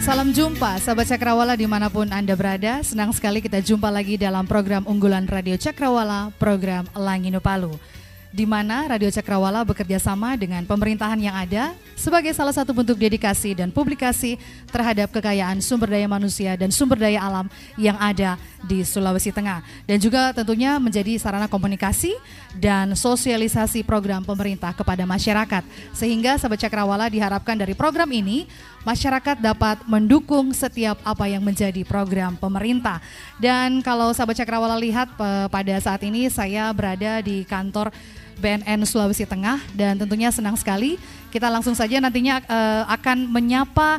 Salam jumpa sahabat Cakrawala dimanapun Anda berada. Senang sekali kita jumpa lagi dalam program unggulan Radio Cakrawala, program Langino Palu, di mana Radio Cakrawala bekerja sama dengan pemerintahan yang ada sebagai salah satu bentuk dedikasi dan publikasi terhadap kekayaan sumber daya manusia dan sumber daya alam yang ada di Sulawesi Tengah. Dan juga tentunya menjadi sarana komunikasi dan sosialisasi program pemerintah kepada masyarakat. Sehingga sahabat Cakrawala diharapkan dari program ini, masyarakat dapat mendukung setiap apa yang menjadi program pemerintah. Dan kalau sahabat Cakrawala lihat pada saat ini saya berada di kantor BNN Sulawesi Tengah dan tentunya senang sekali kita langsung saja nantinya akan menyapa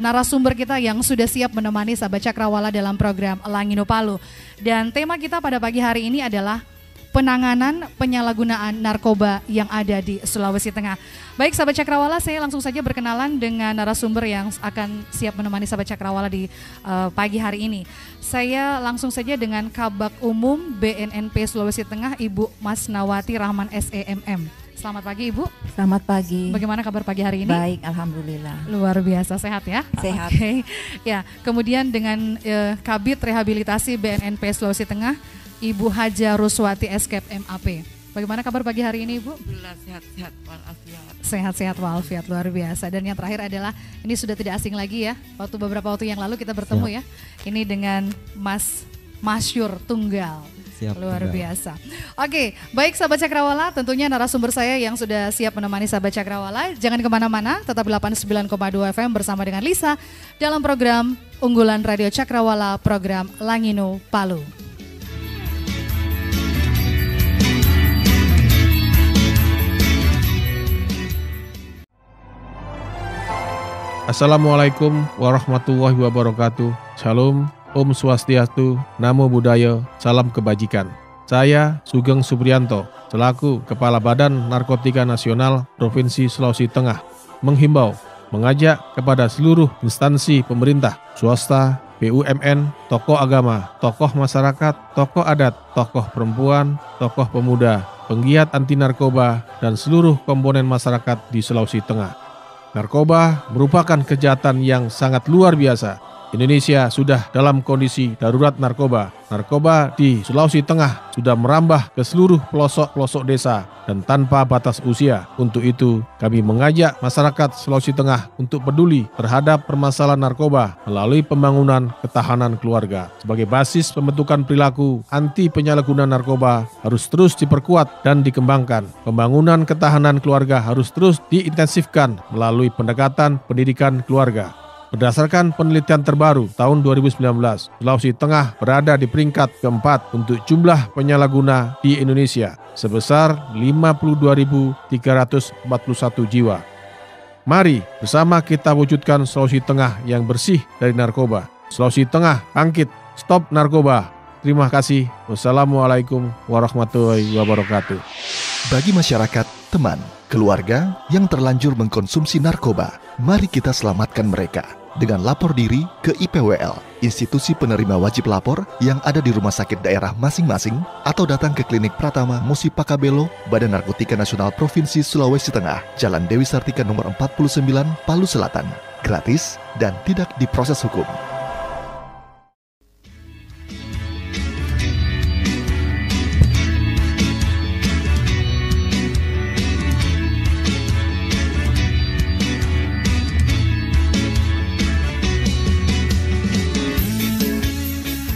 narasumber kita yang sudah siap menemani sahabat Cakrawala dalam program Langino Palu. Dan tema kita pada pagi hari ini adalah penanganan penyalahgunaan narkoba yang ada di Sulawesi Tengah. Baik sahabat Cakrawala, saya langsung saja berkenalan dengan narasumber yang akan siap menemani sahabat Cakrawala di pagi hari ini. Saya langsung saja dengan Kabak Umum BNNP Sulawesi Tengah, Ibu Masnawati Rahman SEMM. Selamat pagi Ibu. Selamat pagi. Bagaimana kabar pagi hari ini? Baik, alhamdulillah. Luar biasa, sehat ya? Sehat. Okay. Ya, kemudian dengan Kabid Rehabilitasi BNNP Sulawesi Tengah, Ibu Haja Ruswati Eskep MAP. Bagaimana kabar pagi hari ini Ibu? Alhamdulillah sehat-sehat walafiat. Sehat-sehat walafiat, luar biasa. Dan yang terakhir adalah, ini sudah tidak asing lagi ya, beberapa waktu yang lalu kita bertemu ya. Ini dengan Mas Masyur Tunggal. Siap, luar tunggal. biasa. Oke, baik sahabat Cakrawala, tentunya narasumber saya yang sudah siap menemani sahabat Cakrawala. Jangan kemana-mana, tetap 89,2 FM bersama dengan Lisa dalam program unggulan Radio Cakrawala, program Langino Palu. Assalamualaikum warahmatullahi wabarakatuh. Shalom, Om Swastiastu, Namo Buddhaya, Salam Kebajikan. Saya Sugeng Supriyanto, selaku Kepala Badan Narkotika Nasional Provinsi Sulawesi Tengah, menghimbau, mengajak kepada seluruh instansi pemerintah, swasta, BUMN, tokoh agama, tokoh masyarakat, tokoh adat, tokoh perempuan, tokoh pemuda, penggiat anti narkoba, dan seluruh komponen masyarakat di Sulawesi Tengah. Narkoba merupakan kejahatan yang sangat luar biasa. Indonesia sudah dalam kondisi darurat narkoba. Narkoba di Sulawesi Tengah sudah merambah ke seluruh pelosok-pelosok desa dan tanpa batas usia. Untuk itu, kami mengajak masyarakat Sulawesi Tengah untuk peduli terhadap permasalahan narkoba melalui pembangunan ketahanan keluarga. Sebagai basis pembentukan perilaku anti penyalahgunaan narkoba harus terus diperkuat dan dikembangkan. Pembangunan ketahanan keluarga harus terus diintensifkan melalui pendekatan pendidikan keluarga. Berdasarkan penelitian terbaru tahun 2019, Sulawesi Tengah berada di peringkat keempat untuk jumlah penyalahguna di Indonesia sebesar 52.341 jiwa. Mari bersama kita wujudkan Sulawesi Tengah yang bersih dari narkoba. Sulawesi Tengah bangkit, stop narkoba. Terima kasih. Wassalamualaikum warahmatullahi wabarakatuh. Bagi masyarakat, teman, keluarga yang terlanjur mengkonsumsi narkoba, mari kita selamatkan mereka dengan lapor diri ke IPWL, institusi penerima wajib lapor yang ada di rumah sakit daerah masing-masing, atau datang ke Klinik Pratama Musi Pakabelo, Badan Narkotika Nasional Provinsi Sulawesi Tengah, Jalan Dewi Sartika nomor 49, Palu Selatan. Gratis dan tidak diproses hukum.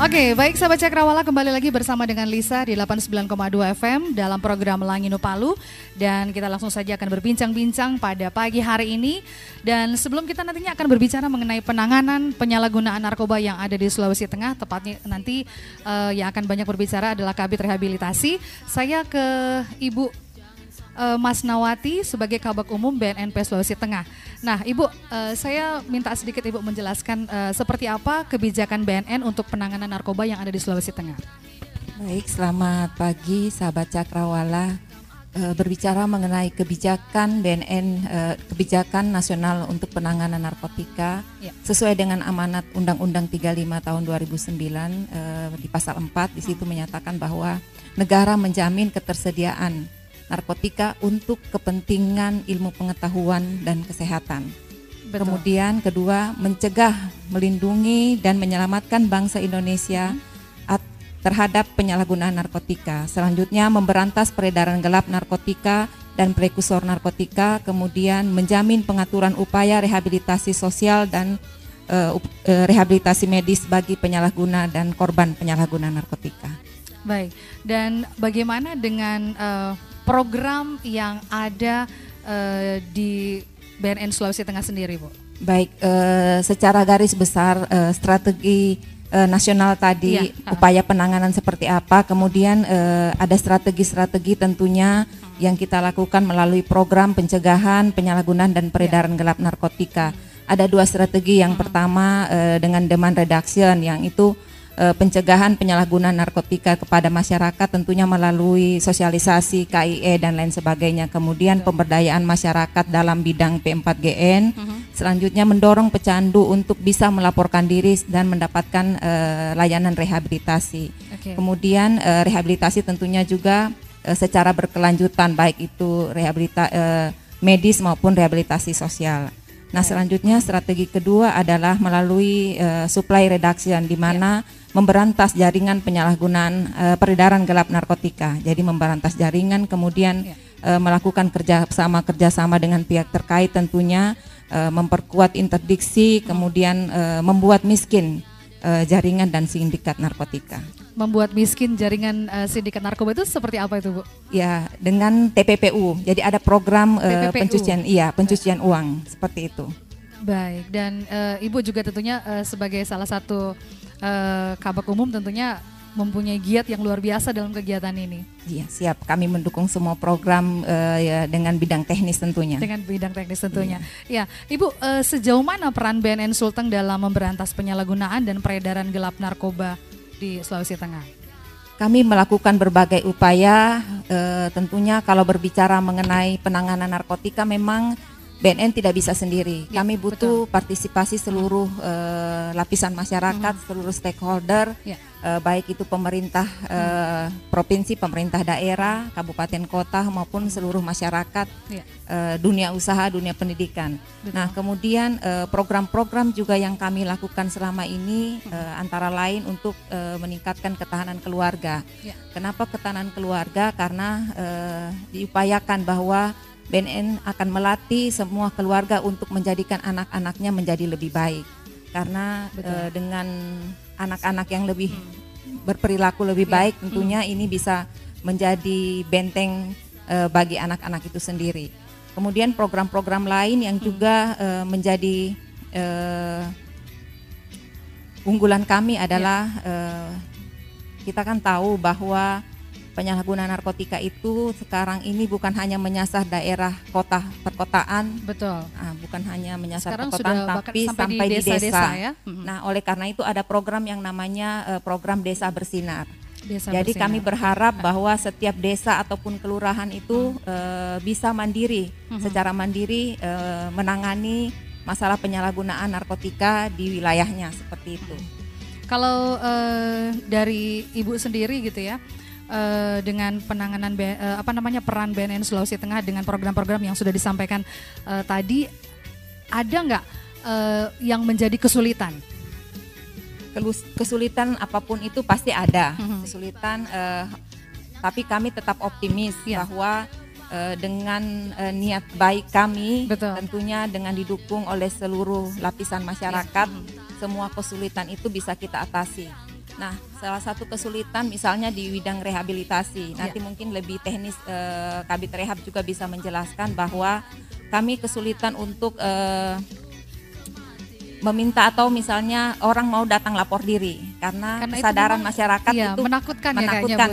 Oke, baik sahabat Cakrawala, kembali lagi bersama dengan Lisa di 89,2 FM dalam program Langino Palu. Dan kita langsung saja akan berbincang-bincang pada pagi hari ini. Dan sebelum kita nantinya akan berbicara mengenai penanganan penyalahgunaan narkoba yang ada di Sulawesi Tengah, tepatnya nanti yang akan banyak berbicara adalah Kabid Rehabilitasi. Saya ke Ibu Masnawati sebagai Kabak Umum BNNP Sulawesi Tengah. Nah Ibu, saya minta sedikit Ibu menjelaskan seperti apa kebijakan BNN untuk penanganan narkoba yang ada di Sulawesi Tengah. Baik, selamat pagi sahabat Cakrawala. Berbicara mengenai kebijakan BNN, kebijakan nasional untuk penanganan narkotika, ya, sesuai dengan amanat Undang-Undang 35 tahun 2009 di pasal 4, di situ menyatakan bahwa negara menjamin ketersediaan narkotika untuk kepentingan ilmu pengetahuan dan kesehatan. Betul. Kemudian kedua, mencegah, melindungi dan menyelamatkan bangsa Indonesia terhadap penyalahgunaan narkotika. Selanjutnya, memberantas peredaran gelap narkotika dan prekursor narkotika, kemudian menjamin pengaturan upaya rehabilitasi sosial dan rehabilitasi medis bagi penyalahguna dan korban penyalahguna narkotika. Baik, dan bagaimana dengan program yang ada di BNN Sulawesi Tengah sendiri, Bu? Baik, secara garis besar strategi nasional tadi, upaya penanganan seperti apa, kemudian ada strategi-strategi tentunya yang kita lakukan melalui program pencegahan penyalahgunaan dan peredaran gelap narkotika. Ada 2 strategi, yang pertama dengan demand reduction, yang itu pencegahan penyalahgunaan narkotika kepada masyarakat tentunya melalui sosialisasi, KIE dan lain sebagainya. Kemudian pemberdayaan masyarakat dalam bidang P4GN. Selanjutnya mendorong pecandu untuk bisa melaporkan diri dan mendapatkan layanan rehabilitasi. Kemudian rehabilitasi tentunya juga secara berkelanjutan, baik itu medis maupun rehabilitasi sosial. Nah, selanjutnya strategi kedua adalah melalui supply reduction, di mana memberantas jaringan penyalahgunaan peredaran gelap narkotika. Jadi memberantas jaringan, kemudian melakukan kerjasama dengan pihak terkait tentunya, memperkuat interdiksi, kemudian membuat miskin jaringan dan sindikat narkotika. Membuat miskin jaringan sindikat narkoba itu seperti apa itu, Bu? Ya, dengan TPPU. Jadi ada program pencucian uang seperti itu. Baik, dan Ibu juga tentunya sebagai salah satu kabak umum tentunya mempunyai giat yang luar biasa dalam kegiatan ini. Iya, siap. Kami mendukung semua program dengan bidang teknis tentunya. Dengan bidang teknis tentunya. Ya, Ibu, sejauh mana peran BNN Sulteng dalam memberantas penyalahgunaan dan peredaran gelap narkoba di Sulawesi Tengah? Kami melakukan berbagai upaya, tentunya kalau berbicara mengenai penanganan narkotika memang BNN tidak bisa sendiri. Kami butuh partisipasi seluruh lapisan masyarakat, seluruh stakeholder, baik itu pemerintah provinsi, pemerintah daerah, kabupaten kota maupun seluruh masyarakat, dunia usaha, dunia pendidikan. Nah, kemudian program-program juga yang kami lakukan selama ini antara lain untuk meningkatkan ketahanan keluarga. Kenapa ketahanan keluarga? Karena diupayakan bahwa BNN akan melatih semua keluarga untuk menjadikan anak-anaknya menjadi lebih baik. Karena dengan anak-anak yang lebih berperilaku lebih baik, tentunya ini bisa menjadi benteng bagi anak-anak itu sendiri. Kemudian program-program lain yang juga menjadi unggulan kami adalah kita kan tahu bahwa penyalahgunaan narkotika itu sekarang ini bukan hanya menyasar daerah kota perkotaan, bukan hanya menyasar sekarang perkotaan, tapi sampai di desa. Ya? Nah, oleh karena itu ada program yang namanya program Desa Bersinar. Jadi kami berharap bahwa setiap desa ataupun kelurahan itu bisa mandiri, secara mandiri menangani masalah penyalahgunaan narkotika di wilayahnya seperti itu. Kalau dari Ibu sendiri gitu ya, dengan penanganan peran BNN Sulawesi Tengah dengan program-program yang sudah disampaikan tadi, ada nggak yang menjadi kesulitan? Kesulitan apapun itu pasti ada kesulitan, tapi kami tetap optimis bahwa dengan niat baik kami, tentunya dengan didukung oleh seluruh lapisan masyarakat, semua kesulitan itu bisa kita atasi. Nah, salah satu kesulitan misalnya di bidang rehabilitasi, nanti mungkin lebih teknis Kabit Rehab juga bisa menjelaskan bahwa kami kesulitan untuk meminta atau misalnya orang mau datang lapor diri karena kesadaran masyarakat itu menakutkan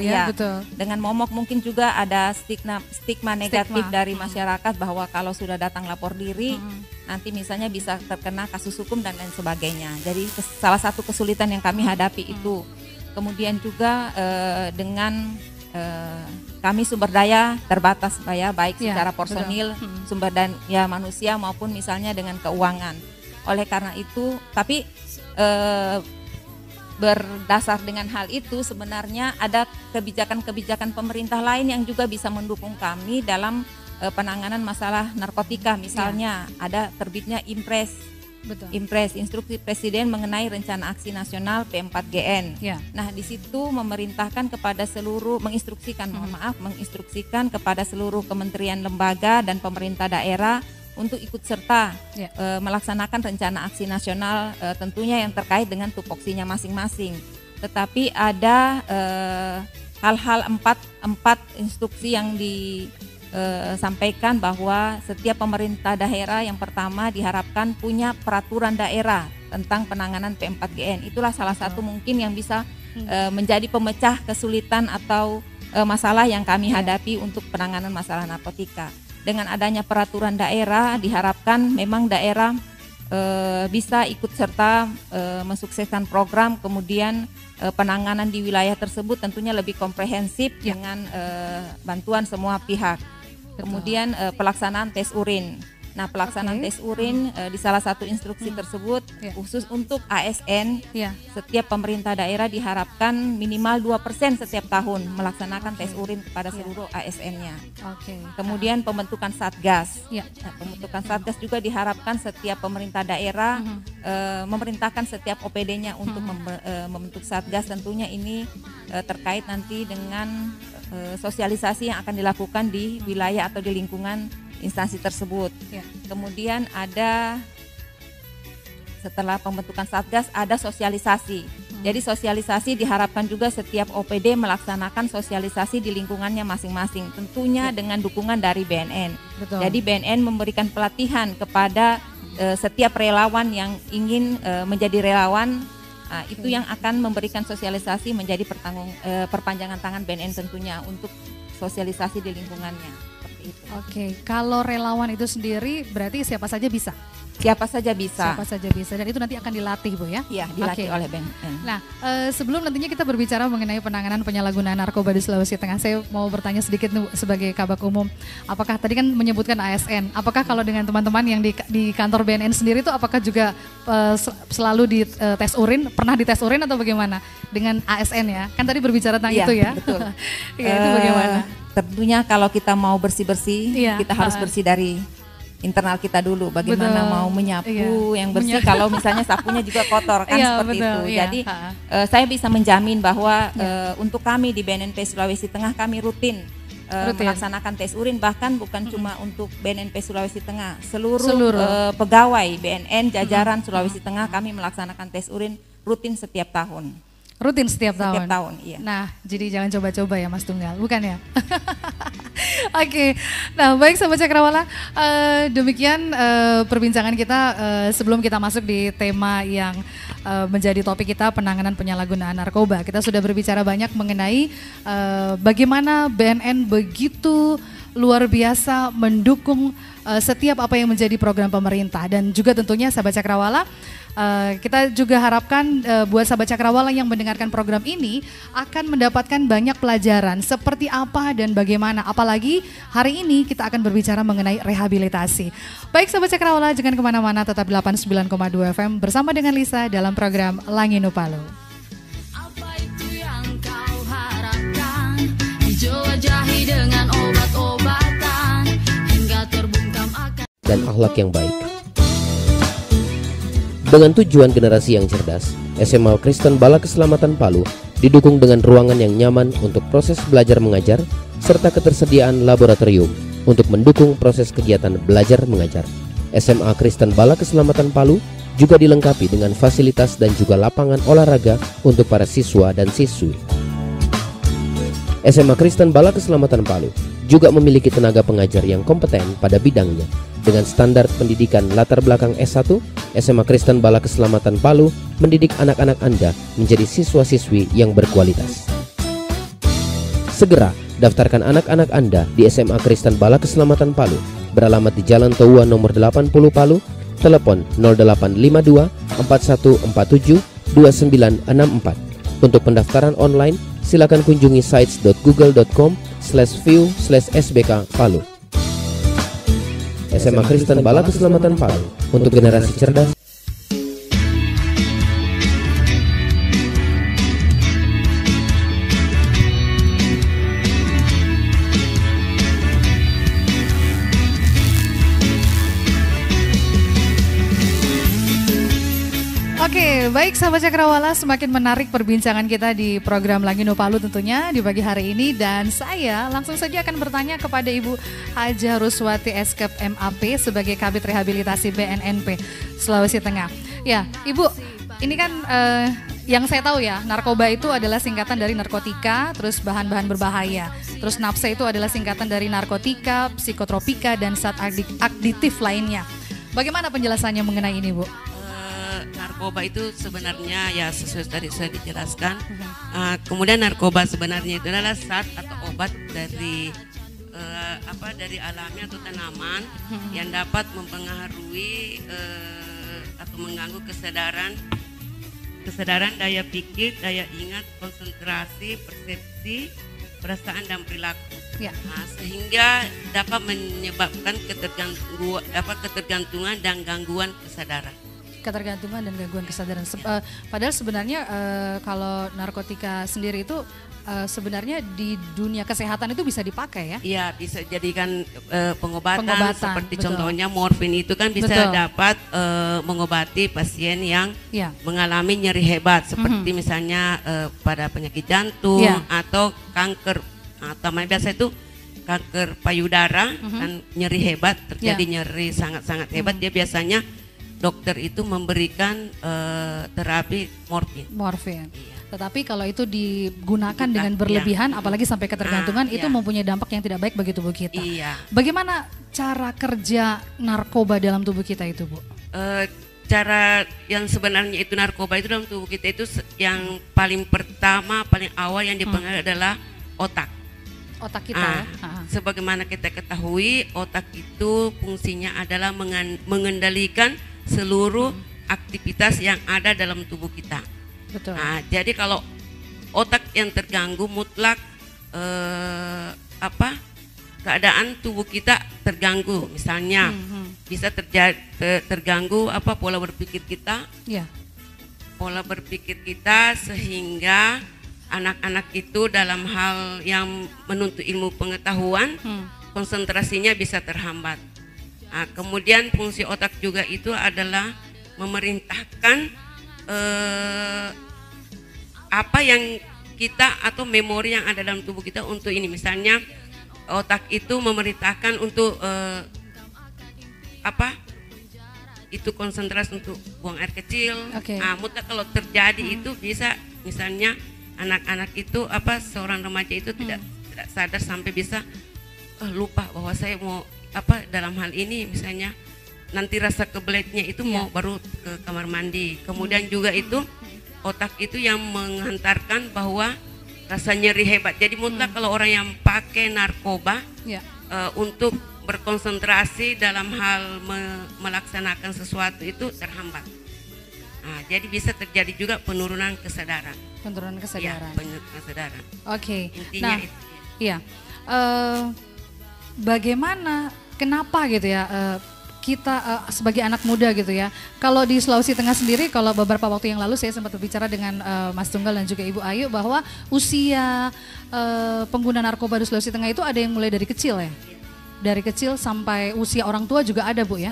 ya. Betul. Dengan momok mungkin juga ada stigma negatif dari masyarakat bahwa kalau sudah datang lapor diri nanti misalnya bisa terkena kasus hukum dan lain sebagainya. Jadi salah satu kesulitan yang kami hadapi itu. Kemudian juga dengan kami sumber daya terbatas baik secara personil, sumber daya manusia maupun misalnya dengan keuangan. Oleh karena itu, tapi berdasar dengan hal itu sebenarnya ada kebijakan-kebijakan pemerintah lain yang juga bisa mendukung kami dalam penanganan masalah narkotika, misalnya ada terbitnya Impres. Betul. Impres, Instruksi Presiden mengenai Rencana Aksi Nasional P4GN. Ya. Nah, di situ memerintahkan kepada seluruh, menginstruksikan kepada seluruh kementerian, lembaga dan pemerintah daerah untuk ikut serta melaksanakan Rencana Aksi Nasional, tentunya yang terkait dengan tupoksinya masing-masing. Tetapi ada hal-hal empat instruksi yang disampaikan bahwa setiap pemerintah daerah yang pertama diharapkan punya peraturan daerah tentang penanganan P4GN. Itulah salah satu mungkin yang bisa menjadi pemecah kesulitan atau masalah yang kami hadapi untuk penanganan masalah narkotika. Dengan adanya peraturan daerah diharapkan memang daerah bisa ikut serta mensukseskan program, kemudian penanganan di wilayah tersebut tentunya lebih komprehensif dengan bantuan semua pihak. Kemudian pelaksanaan tes urin. Nah, pelaksanaan tes urin di salah satu instruksi tersebut khusus untuk ASN, setiap pemerintah daerah diharapkan minimal 2% setiap tahun melaksanakan tes urin kepada seluruh ASN-nya. Kemudian pembentukan Satgas. Nah, pembentukan Satgas juga diharapkan setiap pemerintah daerah memerintahkan setiap OPD-nya untuk membentuk Satgas. Tentunya ini terkait nanti dengan sosialisasi yang akan dilakukan di wilayah atau di lingkungan instansi tersebut. Kemudian ada, setelah pembentukan Satgas, ada sosialisasi. Jadi sosialisasi diharapkan juga setiap OPD melaksanakan sosialisasi di lingkungannya masing-masing, tentunya dengan dukungan dari BNN. Jadi BNN memberikan pelatihan kepada setiap relawan yang ingin menjadi relawan. Itu yang akan memberikan sosialisasi menjadi perpanjangan tangan BNN tentunya untuk sosialisasi di lingkungannya. Kalau relawan itu sendiri berarti siapa saja bisa? Siapa saja bisa. Siapa saja bisa, dan itu nanti akan dilatih, Bu, ya? Iya, dilatih oleh BNN. Nah, sebelum nantinya kita berbicara mengenai penanganan penyalahgunaan narkoba di Sulawesi Tengah, saya mau bertanya sedikit sebagai Kabak Umum. Apakah tadi kan menyebutkan ASN, apakah kalau dengan teman-teman yang di kantor BNN sendiri itu apakah juga selalu di tes urin, pernah di tes urin atau bagaimana dengan ASN ya? Kan tadi berbicara tentang itu ya? Betul. Itu bagaimana? Tentunya kalau kita mau bersih-bersih, kita harus bersih dari internal kita dulu. Bagaimana mau menyapu yang bersih kalau misalnya sapunya juga kotor kan, seperti itu. Jadi saya bisa menjamin bahwa untuk kami di BNNP Sulawesi Tengah kami rutin melaksanakan tes urin, bahkan bukan cuma untuk BNNP Sulawesi Tengah, seluruh pegawai BNN jajaran Sulawesi Tengah kami melaksanakan tes urin rutin setiap tahun. Rutin setiap tahun? Setiap tahun, iya. Nah, jadi jangan coba-coba ya Mas Tunggal, bukan ya? Oke, nah baik Sobat Cakrawala, demikian perbincangan kita sebelum kita masuk di tema yang menjadi topik kita, penanganan penyalahgunaan narkoba. Kita sudah berbicara banyak mengenai bagaimana BNN begitu luar biasa mendukung setiap apa yang menjadi program pemerintah, dan juga tentunya Sahabat Cakrawala, kita juga harapkan buat Sahabat Cakrawala yang mendengarkan program ini akan mendapatkan banyak pelajaran seperti apa dan bagaimana, apalagi hari ini kita akan berbicara mengenai rehabilitasi. Baik Sahabat Cakrawala, jangan kemana-mana, tetap 89,2 FM bersama dengan Lisa dalam program Langino Palu. Apa itu yang kau harapkan, dijelajahi dengan obat-obatan hingga terbungkam akan dan akhlak yang baik. Dengan tujuan generasi yang cerdas, SMA Kristen Bala Keselamatan Palu didukung dengan ruangan yang nyaman untuk proses belajar mengajar serta ketersediaan laboratorium untuk mendukung proses kegiatan belajar mengajar. SMA Kristen Bala Keselamatan Palu juga dilengkapi dengan fasilitas dan juga lapangan olahraga untuk para siswa dan siswi. SMA Kristen Bala Keselamatan Palu juga memiliki tenaga pengajar yang kompeten pada bidangnya. Dengan standar pendidikan latar belakang S1, SMA Kristen Bala Keselamatan Palu mendidik anak-anak Anda menjadi siswa-siswi yang berkualitas. Segera daftarkan anak-anak Anda di SMA Kristen Bala Keselamatan Palu, beralamat di Jalan Toua nomor 80 Palu, telepon 0852 4147 2964. Untuk pendaftaran online, silakan kunjungi sites.google.com/view/sbk Palu. SMA Kristen Bala Keselamatan Palu, untuk generasi cerdas. Oke, baik sahabat Cakrawala, semakin menarik perbincangan kita di program Langino Palu tentunya di pagi hari ini, dan saya langsung saja akan bertanya kepada Ibu Haja Ruswati Eskep MAP sebagai Kabid Rehabilitasi BNNP Sulawesi Tengah. Ya, Ibu, ini kan yang saya tahu ya, narkoba itu adalah singkatan dari narkotika, terus bahan-bahan berbahaya. Terus nafsa itu adalah singkatan dari narkotika, psikotropika, dan zat aditif lainnya. Bagaimana penjelasannya mengenai ini, Bu? Narkoba itu sebenarnya ya sesuai tadi sudah dijelaskan. Kemudian narkoba sebenarnya itu adalah zat atau obat dari dari alami atau tanaman yang dapat mempengaruhi atau mengganggu kesadaran, daya pikir, daya ingat, konsentrasi, persepsi, perasaan dan perilaku. Ya. Sehingga dapat menyebabkan ketergantungan dan gangguan kesadaran. Ketergantungan dan gangguan kesadaran. Padahal sebenarnya kalau narkotika sendiri itu sebenarnya di dunia kesehatan itu bisa dipakai ya? Iya, bisa jadikan pengobatan seperti betul. Contohnya morfin itu kan bisa dapat mengobati pasien yang mengalami nyeri hebat seperti misalnya pada penyakit jantung atau kanker, atau biasa itu kanker payudara kan nyeri hebat, terjadi nyeri sangat-sangat hebat, dia biasanya dokter itu memberikan terapi morfin. Iya. Tetapi kalau itu digunakan dengan berlebihan, apalagi sampai ketergantungan, itu mempunyai dampak yang tidak baik bagi tubuh kita. Iya. Bagaimana cara kerja narkoba dalam tubuh kita itu, Bu? Cara yang sebenarnya itu narkoba itu dalam tubuh kita itu yang paling pertama, paling awal yang dipengaruhi adalah otak. Otak kita ya? Sebagaimana kita ketahui, otak itu fungsinya adalah mengendalikan seluruh aktivitas yang ada dalam tubuh kita. Betul. Jadi kalau otak yang terganggu mutlak keadaan tubuh kita terganggu. Misalnya bisa terganggu pola berpikir kita. Ya. Pola berpikir kita sehingga anak-anak itu dalam hal yang menuntut ilmu pengetahuan konsentrasinya bisa terhambat. Kemudian fungsi otak juga itu adalah memerintahkan apa yang kita atau memori yang ada dalam tubuh kita untuk ini. Misalnya otak itu memerintahkan untuk itu konsentrasi untuk buang air kecil. Mutlak kalau terjadi itu bisa misalnya anak-anak itu seorang remaja itu tidak sadar sampai bisa lupa bahwa saya mau dalam hal ini, misalnya nanti rasa kebeletnya itu mau baru ke kamar mandi. Kemudian juga itu otak itu yang menghantarkan bahwa rasa nyeri hebat. Jadi mutlak kalau orang yang pakai narkoba untuk berkonsentrasi dalam hal melaksanakan sesuatu itu terhambat. Jadi bisa terjadi juga penurunan kesadaran. Penurunan kesadaran. Ya, penurunan kesadaran. Oke. Intinya itu. Iya. Bagaimana, kenapa gitu ya kita sebagai anak muda gitu ya, kalau di Sulawesi Tengah sendiri, kalau beberapa waktu yang lalu saya sempat berbicara dengan Mas Tunggal dan juga Ibu Ayu bahwa usia pengguna narkoba di Sulawesi Tengah itu ada yang mulai dari kecil ya, dari kecil sampai usia orang tua juga ada, Bu ya.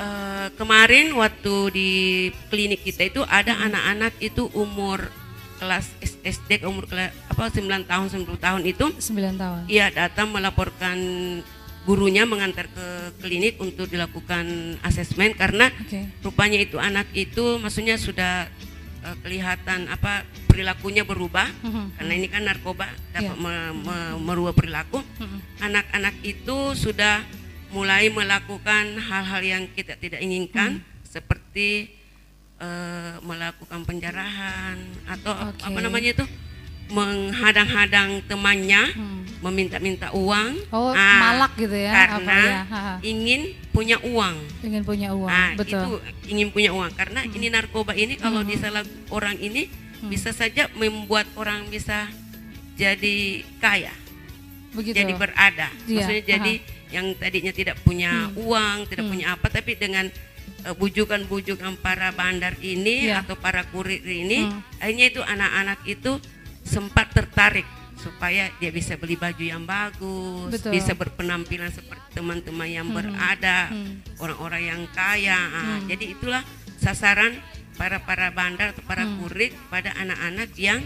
Kemarin waktu di klinik kita itu ada anak-anak itu umur kelas SD, umur 9 tahun 10 tahun itu 9 tahun. Iya, datang melaporkan gurunya, mengantar ke klinik untuk dilakukan asesmen karena rupanya itu anak itu maksudnya sudah kelihatan perilakunya berubah karena ini kan narkoba dapat merubah perilaku. Anak-anak itu sudah mulai melakukan hal-hal yang kita tidak inginkan seperti melakukan penjarahan atau menghadang-hadang temannya, meminta-minta uang, malak gitu ya, karena ingin punya uang. Ingin punya uang, betul. Itu ingin punya uang karena ini narkoba ini kalau disalah orang ini bisa saja membuat orang bisa jadi kaya, jadi berada. Maksudnya jadi yang tadinya tidak punya uang, tidak punya apa, tapi dengan bujukan-bujukan para bandar ini atau para kurir ini, akhirnya itu anak-anak itu sempat tertarik supaya dia bisa beli baju yang bagus, bisa berpenampilan seperti teman-teman yang berada, orang-orang yang kaya. Jadi itulah sasaran para bandar atau para kurir pada anak-anak yang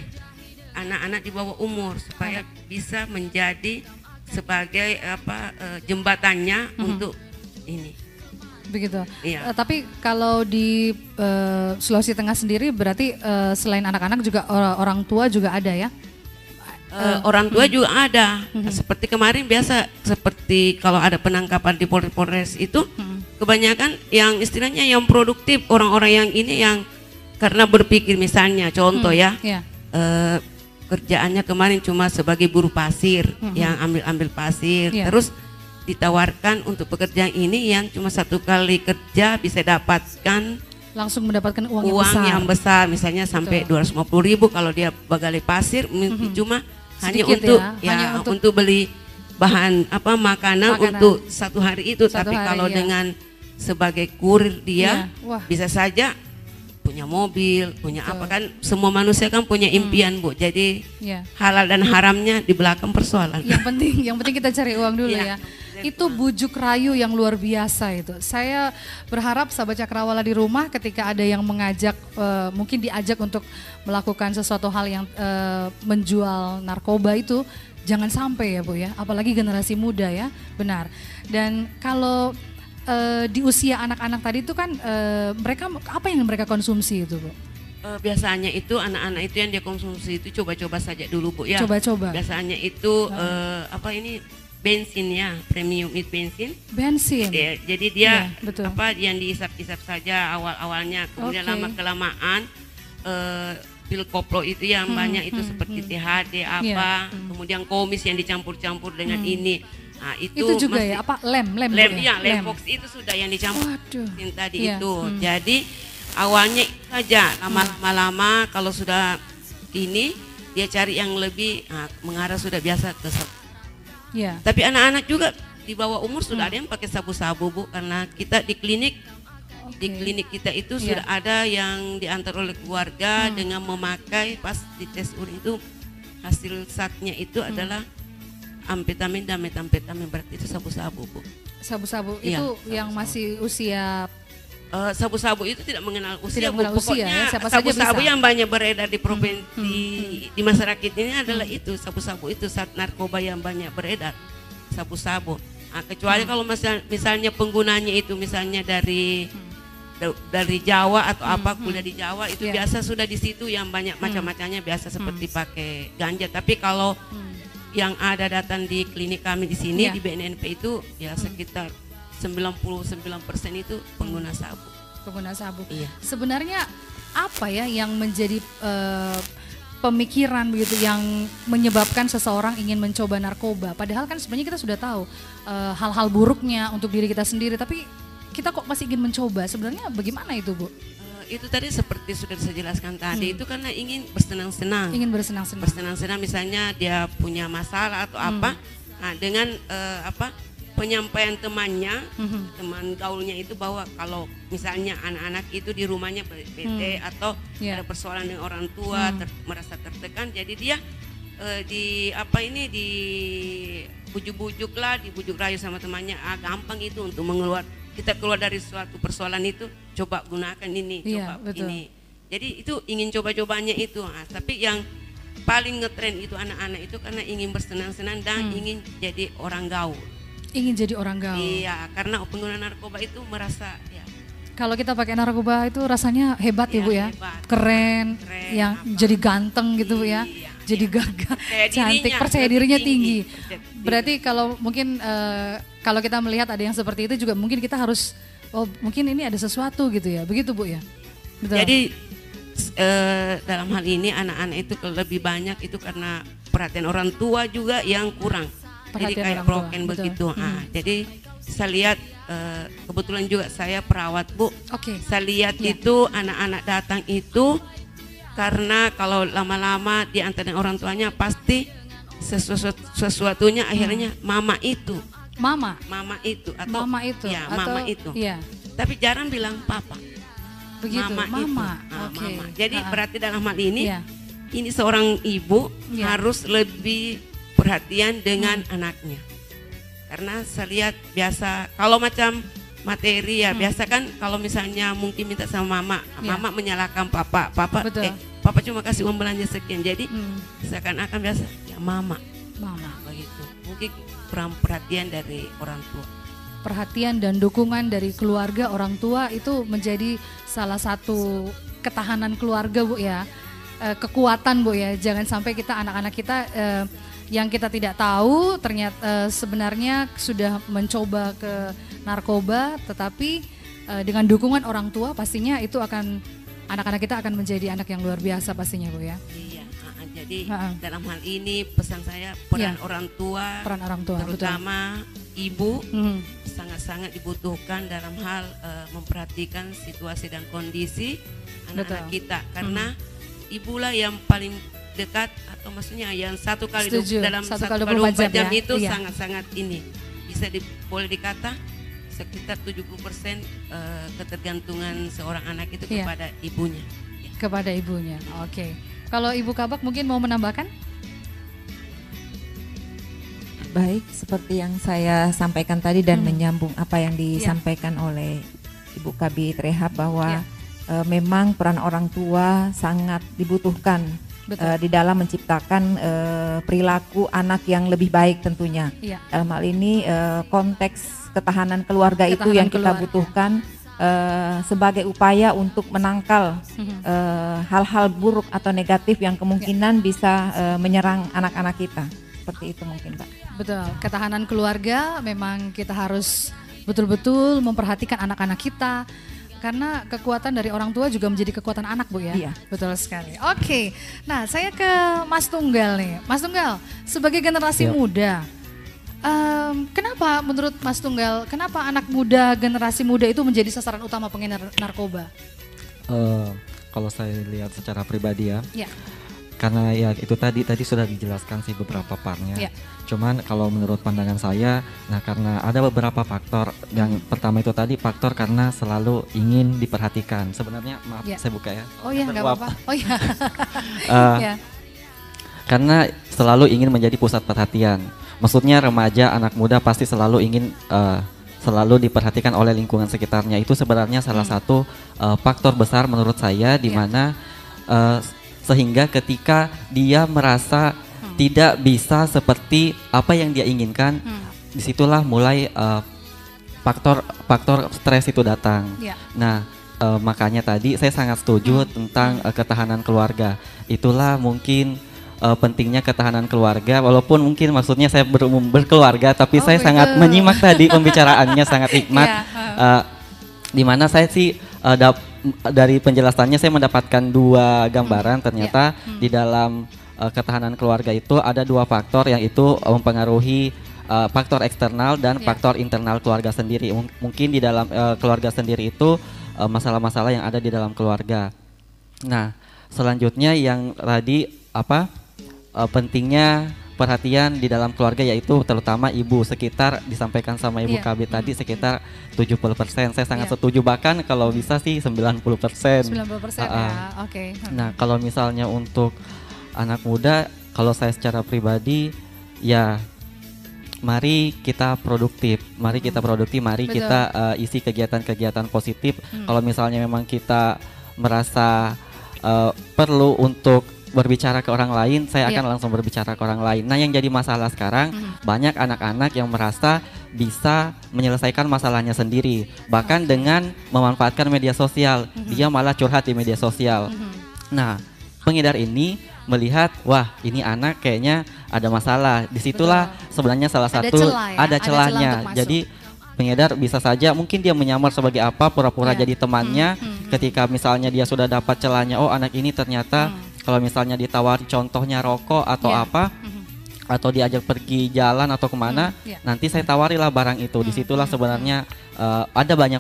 anak-anak di bawah umur supaya bisa menjadi sebagai jembatannya untuk ini. Begitu. Iya. Tapi kalau di Sulawesi Tengah sendiri berarti selain anak-anak juga orang tua juga ada ya? Orang tua juga ada. Seperti kemarin biasa seperti kalau ada penangkapan di Polres itu kebanyakan yang istilahnya yang produktif orang-orang yang ini yang karena berpikir misalnya contoh kerjaannya kemarin cuma sebagai buruh pasir yang ambil pasir terus ditawarkan untuk pekerjaan ini yang cuma 1 kali kerja bisa dapatkan langsung mendapatkan uang yang besar misalnya sampai 250.000 kalau dia bagali pasir cuma sedikit hanya untuk beli bahan makanan untuk 1 hari itu tapi kalau dengan sebagai kurir dia bisa saja punya mobil, punya apa kan semua manusia kan punya impian Bu. Jadi halal dan haramnya di belakang persoalan. Yang penting kita cari uang dulu ya. Itu bujuk rayu yang luar biasa itu. Saya berharap sahabat Cakrawala di rumah ketika ada yang mengajak, mungkin diajak untuk melakukan sesuatu hal yang menjual narkoba itu, jangan sampai ya Bu ya. Apalagi generasi muda ya, benar. Dan kalau di usia anak-anak tadi itu kan mereka apa yang mereka konsumsi itu Bu? Biasanya itu anak-anak itu yang dia konsumsi itu coba-coba saja dulu Bu ya. Coba-coba. Biasanya itu bensin ya, premium itu bensin. Ya, jadi dia yang diisap-isap saja awal-awalnya, kemudian lama kelamaan pil koplo itu yang banyak itu seperti THD kemudian komis yang dicampur-campur dengan ini. Nah, itu juga ya lem Fox itu sudah yang dicampur tadi itu. Jadi awalnya saja lama-lama kalau sudah ini dia cari yang lebih mengarah sudah biasa ke tapi anak-anak juga di bawah umur sudah ada yang pakai sabu-sabu Bu karena kita di klinik kita itu sudah ada yang diantar oleh keluarga dengan memakai pas di tes urin itu hasil saknya itu adalah amfetamin dan metamfetamin berarti itu sabu-sabu Bu. Sabu-sabu itu yang masih usia sabu-sabu itu tidak mengenal usia, pokoknya sabu-sabu yang banyak beredar di provinsi di masyarakat ini adalah itu sabu-sabu itu saat narkoba yang banyak beredar sabu-sabu. Kecuali kalau misalnya penggunanya itu misalnya dari Jawa atau kuliah di Jawa itu biasa sudah di situ yang banyak macam-macamnya biasa seperti pakai ganja. Tapi kalau yang ada datang di klinik kami di sini di BNNP itu ya sekitar 99% itu pengguna sabu. Iya. Sebenarnya apa ya yang menjadi pemikiran begitu yang menyebabkan seseorang ingin mencoba narkoba? Padahal kan sebenarnya kita sudah tahu hal-hal buruknya untuk diri kita sendiri, tapi kita kok masih ingin mencoba. Sebenarnya bagaimana itu Bu? Itu tadi seperti sudah saya jelaskan tadi itu karena ingin bersenang-senang. Bersenang-senang misalnya dia punya masalah atau apa, dengan penyampaian temannya, teman gaulnya itu bahwa kalau misalnya anak-anak itu di rumahnya bete atau ada persoalan dengan orang tua, merasa tertekan, jadi dia dibujuk-bujuk lah, dibujuk rayu sama temannya, gampang itu untuk kita keluar dari suatu persoalan itu, coba gunakan ini, ini. Jadi itu ingin coba-cobanya itu, tapi yang paling ngetren itu anak-anak itu karena ingin bersenang-senang dan ingin jadi orang gaul. Iya, karena pengguna narkoba itu merasa kalau kita pakai narkoba itu rasanya hebat ya Bu ya, hebat. Keren yang jadi ganteng gitu ya, jadi gagah, cantik, percaya dirinya tinggi. Berarti kalau mungkin kalau kita melihat ada yang seperti itu juga mungkin kita harus mungkin ini ada sesuatu gitu ya, begitu Bu ya. Betul. Jadi dalam hal ini anak-anak itu lebih banyak itu karena perhatian orang tua juga yang kurang. Jadi kayak broken begitu. Jadi saya lihat kebetulan juga saya perawat Bu. Saya lihat itu anak-anak datang itu karena kalau lama-lama di antara orang tuanya pasti sesuatunya akhirnya mama itu. Mama itu atau mama itu. Ya, mama itu. Tapi jarang bilang papa. Begitu. Mama. Mama. Jadi berarti dalam hal ini ini seorang ibu harus lebih perhatian dengan anaknya, karena saya lihat biasa kalau macam materi ya. Biasa kan kalau misalnya mungkin minta sama mama, mama menyalahkan papa, papa cuma kasih uang belanja sekian. Jadi seakan-akan biasa ya mama begitu. Mungkin kurang perhatian dari orang tua. Perhatian dan dukungan dari keluarga orang tua itu menjadi salah satu ketahanan keluarga, Bu ya. Kekuatan, Bu ya. Jangan sampai kita anak-anak kita yang kita tidak tahu ternyata sebenarnya sudah mencoba ke narkoba, tetapi dengan dukungan orang tua pastinya itu akan anak-anak kita akan menjadi anak yang luar biasa pastinya, Bu ya. Iya, jadi dalam hal ini pesan saya peran orang tua terutama ibu sangat-sangat dibutuhkan dalam hal memperhatikan situasi dan kondisi anak-anak kita, karena ibulah yang paling dekat, atau maksudnya yang satu kali dalam 1 jam ya? Itu sangat-sangat ini bisa boleh dikata sekitar 70% ketergantungan seorang anak itu kepada ibunya. Kepada ibunya, oke. Kalau Ibu Kabak mungkin mau menambahkan? Baik, seperti yang saya sampaikan tadi dan menyambung apa yang disampaikan oleh Ibu Kabit Rehab bahwa memang peran orang tua sangat dibutuhkan di dalam menciptakan perilaku anak yang lebih baik tentunya. Dalam hal ini konteks ketahanan keluarga itu yang kita butuhkan sebagai upaya untuk menangkal hal-hal buruk atau negatif yang kemungkinan bisa menyerang anak-anak kita. Seperti itu mungkin, Pak. Betul, ketahanan keluarga memang kita harus betul-betul memperhatikan anak-anak kita. Karena kekuatan dari orang tua juga menjadi kekuatan anak, Bu ya. Iya. Betul sekali. Oke, nah saya ke Mas Tunggal nih. Mas Tunggal, sebagai generasi muda, kenapa menurut Mas Tunggal, kenapa anak muda, generasi muda itu menjadi sasaran utama pengedar narkoba? Kalau saya lihat secara pribadi ya. Karena ya itu tadi sudah dijelaskan sih beberapa partnya. Cuman kalau menurut pandangan saya, nah karena ada beberapa faktor. Yang pertama itu tadi faktor karena selalu ingin diperhatikan. Sebenarnya maaf saya buka ya. Oh iya, nggak apa-apa. Oh iya. Karena selalu ingin menjadi pusat perhatian. Maksudnya remaja, anak muda pasti selalu ingin selalu diperhatikan oleh lingkungan sekitarnya. Itu sebenarnya salah satu faktor besar menurut saya di mana sehingga ketika dia merasa tidak bisa seperti apa yang dia inginkan, disitulah mulai faktor stres itu datang. Nah, makanya tadi saya sangat setuju tentang ketahanan keluarga. Itulah mungkin pentingnya ketahanan keluarga, walaupun mungkin maksudnya saya berkeluarga, tapi saya sangat menyimak tadi pembicaraannya sangat hikmat. Di mana saya sih dari penjelasannya saya mendapatkan 2 gambaran. Ternyata di dalam ketahanan keluarga itu ada 2 faktor yang itu mempengaruhi faktor eksternal dan faktor internal keluarga sendiri. Mungkin di dalam keluarga sendiri itu masalah-masalah yang ada di dalam keluarga. Nah, selanjutnya yang tadi pentingnya perhatian di dalam keluarga, yaitu terutama ibu, sekitar disampaikan sama Ibu Kabit tadi sekitar 70%. Saya sangat setuju, bahkan kalau bisa sih 90%. 90% ya, oke. Nah, kalau misalnya untuk anak muda, kalau saya secara pribadi ya mari kita produktif, mari kita isi kegiatan-kegiatan positif. Kalau misalnya memang kita merasa perlu untuk berbicara ke orang lain, saya akan langsung berbicara ke orang lain. Nah, yang jadi masalah sekarang banyak anak-anak yang merasa bisa menyelesaikan masalahnya sendiri, bahkan dengan memanfaatkan media sosial. Dia malah curhat di media sosial. Nah, pengedar ini melihat, wah ini anak kayaknya ada masalah. Disitulah sebenarnya salah satu ada celahnya. Jadi pengedar bisa saja mungkin dia menyamar sebagai apa, pura-pura jadi temannya. Ketika misalnya dia sudah dapat celahnya, oh anak ini ternyata kalau misalnya ditawari contohnya rokok atau atau diajak pergi jalan atau kemana, nanti saya tawarilah barang itu. Disitulah sebenarnya ada banyak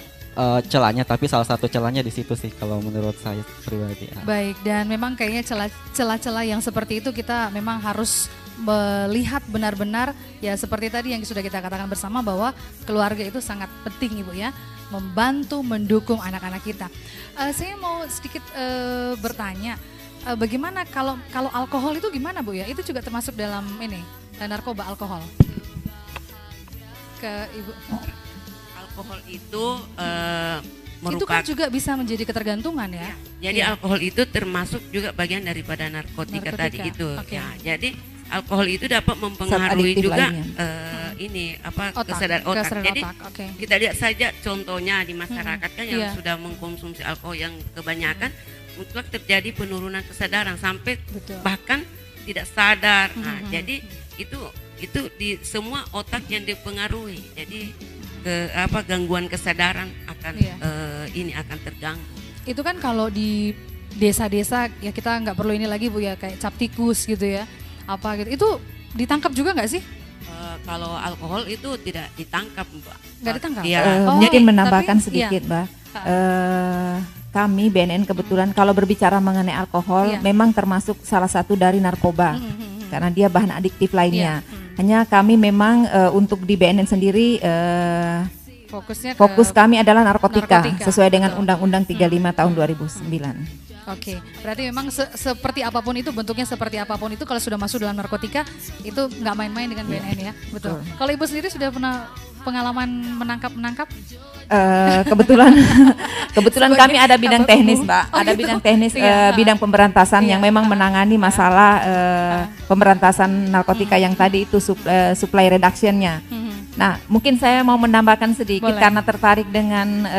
celahnya, tapi salah satu celahnya di situ sih kalau menurut saya pribadi. Baik, dan memang kayaknya celah-celah yang seperti itu kita memang harus melihat benar-benar, ya seperti tadi yang sudah kita katakan bersama bahwa keluarga itu sangat penting, Ibu ya, membantu mendukung anak-anak kita. Saya mau sedikit bertanya, bagaimana kalau alkohol itu gimana, Bu ya? Itu juga termasuk dalam ini narkoba, alkohol. Ke Ibu. alkohol itu itu kan juga bisa menjadi ketergantungan ya. Jadi alkohol itu termasuk juga bagian daripada narkotika tadi itu. Ya, jadi alkohol itu dapat mempengaruhi juga ini kesadaran otak. Jadi kita lihat saja contohnya di masyarakat kan yang sudah mengkonsumsi alkohol yang kebanyakan mutlak terjadi penurunan kesadaran sampai bahkan tidak sadar. Nah, jadi itu di semua otak yang dipengaruhi. Jadi gangguan kesadaran akan ini akan terganggu. Itu kan kalau di desa-desa ya kita nggak perlu ini lagi Bu ya, kayak cap tikus gitu ya, apa gitu. Itu ditangkap juga nggak sih? Kalau alkohol itu tidak ditangkap, Mbak. Nggak ditangkap? Ya. Mungkin menambahkan sedikit, Mbak. Kami BNN kebetulan kalau berbicara mengenai alkohol memang termasuk salah satu dari narkoba karena dia bahan adiktif lainnya. Hanya kami memang untuk di BNN sendiri fokus kami adalah narkotika sesuai dengan Undang-Undang 35 tahun 2009. Oke, berarti memang seperti apapun itu, bentuknya seperti apapun itu, kalau sudah masuk dalam narkotika itu nggak main-main dengan BNN ya, betul. Kalau Ibu sendiri sudah pernah pengalaman menangkap? Kebetulan kami ada bidang teknis, Mbak. Ada bidang teknis, bidang pemberantasan yang memang menangani masalah pemberantasan narkotika yang tadi itu supply reduction-nya. Nah, mungkin saya mau menambahkan sedikit karena tertarik dengan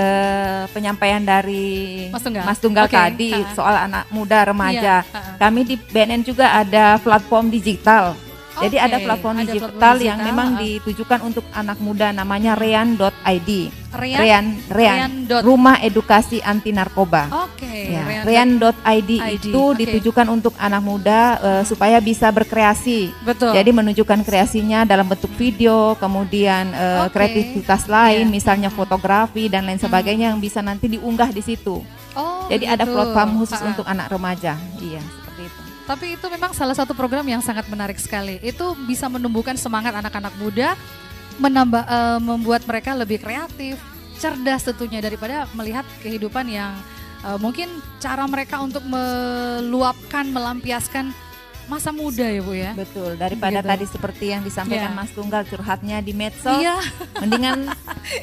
penyampaian dari Mas Tunggal tadi soal anak muda remaja. Kami di BNN juga ada platform digital. Jadi ada platform digital yang memang ditujukan untuk anak muda, namanya Rean.id. Rean Rumah Edukasi Anti Narkoba. Rean.id itu ditujukan untuk anak muda supaya bisa berkreasi. Jadi menunjukkan kreasinya dalam bentuk video, kemudian kreativitas lain, misalnya fotografi dan lain sebagainya yang bisa nanti diunggah di situ. Jadi ada platform khusus untuk anak remaja. Iya, seperti itu. Tapi itu memang salah satu program yang sangat menarik sekali. Itu bisa menumbuhkan semangat anak-anak muda, membuat mereka lebih kreatif, cerdas tentunya daripada melihat kehidupan yang mungkin cara mereka untuk meluapkan, melampiaskan masa muda ya Bu ya. Betul, daripada tadi seperti yang disampaikan Mas Tunggal curhatnya di medsos, mendingan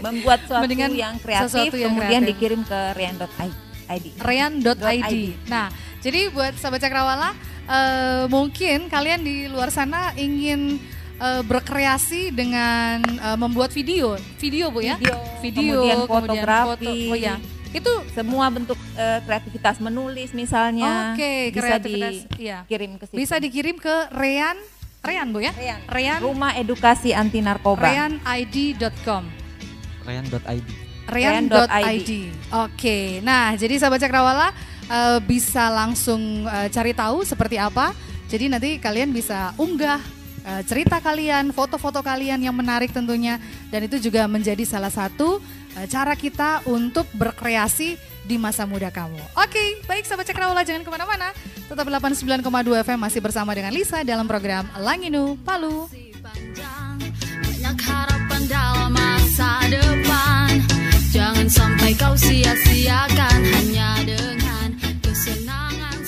membuat sesuatu yang kreatif, kemudian dikirim ke Rean.id. Rean.id. Nah, jadi buat sahabat Cakrawala, mungkin kalian di luar sana ingin berkreasi dengan membuat video Bu ya, kemudian fotografi, itu semua bentuk kreativitas, menulis misalnya, bisa dikirim ke situ. Bisa dikirim ke Rean Bu ya, Rean Rumah Edukasi Anti Narkoba, reanid.com. Rean.id. Oke, nah jadi sahabat Cakrawala bisa langsung cari tahu seperti apa. Jadi nanti kalian bisa unggah cerita kalian, foto-foto kalian yang menarik tentunya. Dan itu juga menjadi salah satu cara kita untuk berkreasi di masa muda kamu. Oke, baik sahabat Cakrawala, jangan kemana-mana. Tetap 89,2 FM masih bersama dengan Lisa dalam program Langinu Palu. Banyak harapan dalam masa depan. Jangan sampai kau sia-siakan hanya dengan kesenangan.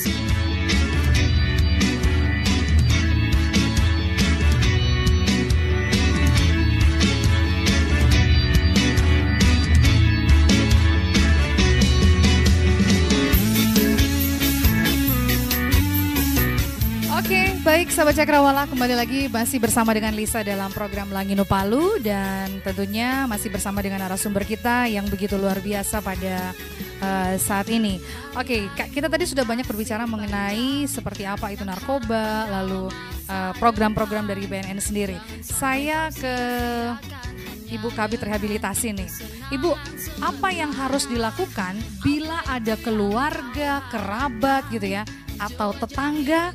Oke, baik sahabat Cakrawala, kembali lagi masih bersama dengan Lisa dalam program Langinu Palu, dan tentunya masih bersama dengan narasumber kita yang begitu luar biasa pada saat ini. Oke, kita tadi sudah banyak berbicara mengenai seperti apa itu narkoba, lalu program-program dari BNN sendiri. Saya ke Ibu Kabid Rehabilitasi nih. Ibu, apa yang harus dilakukan bila ada keluarga, kerabat gitu ya, atau tetangga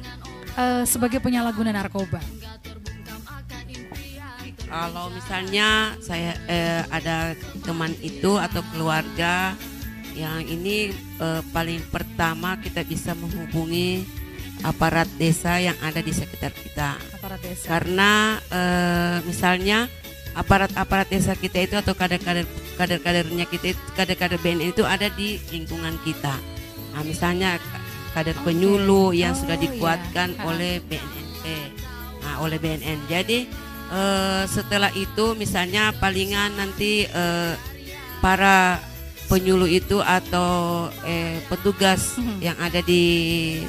sebagai penyalahguna narkoba? Kalau misalnya saya ada teman itu atau keluarga yang ini, paling pertama kita bisa menghubungi aparat desa yang ada di sekitar kita. Aparat desa. Karena misalnya aparat desa kita itu atau kader-kadernya kita, kader-kader BNN itu ada di lingkungan kita. Nah, misalnya kader penyuluh yang sudah dikuatkan oleh BNN. Jadi setelah itu misalnya palingan nanti para penyuluh itu atau petugas yang ada di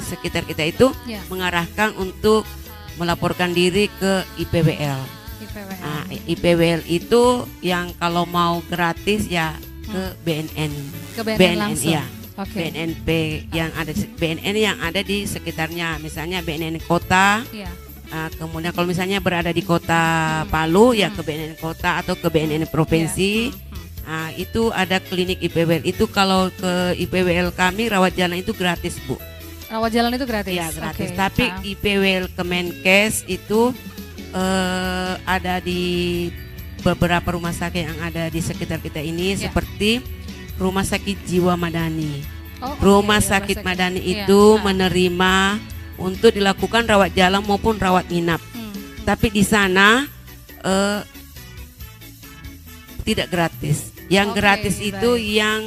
sekitar kita itu mengarahkan untuk melaporkan diri ke IPWL. Nah, IPWL itu yang kalau mau gratis ya ke BNN. Ke BNN langsung. Ya. BNNP yang ada BNN yang ada di sekitarnya, misalnya BNN kota. Kemudian kalau misalnya berada di kota Palu ya ke BNN kota atau ke BNN provinsi. Itu ada klinik IPWL. Itu kalau ke IPWL kami rawat jalan itu gratis, Bu. Rawat jalan itu gratis? Ya gratis, tapi IPWL Kemenkes itu ada di beberapa rumah sakit yang ada di sekitar kita ini, seperti Rumah Sakit Jiwa Madani. Rumah Sakit Madani itu menerima untuk dilakukan rawat jalan maupun rawat inap. Tapi di sana tidak gratis. Yang gratis itu yang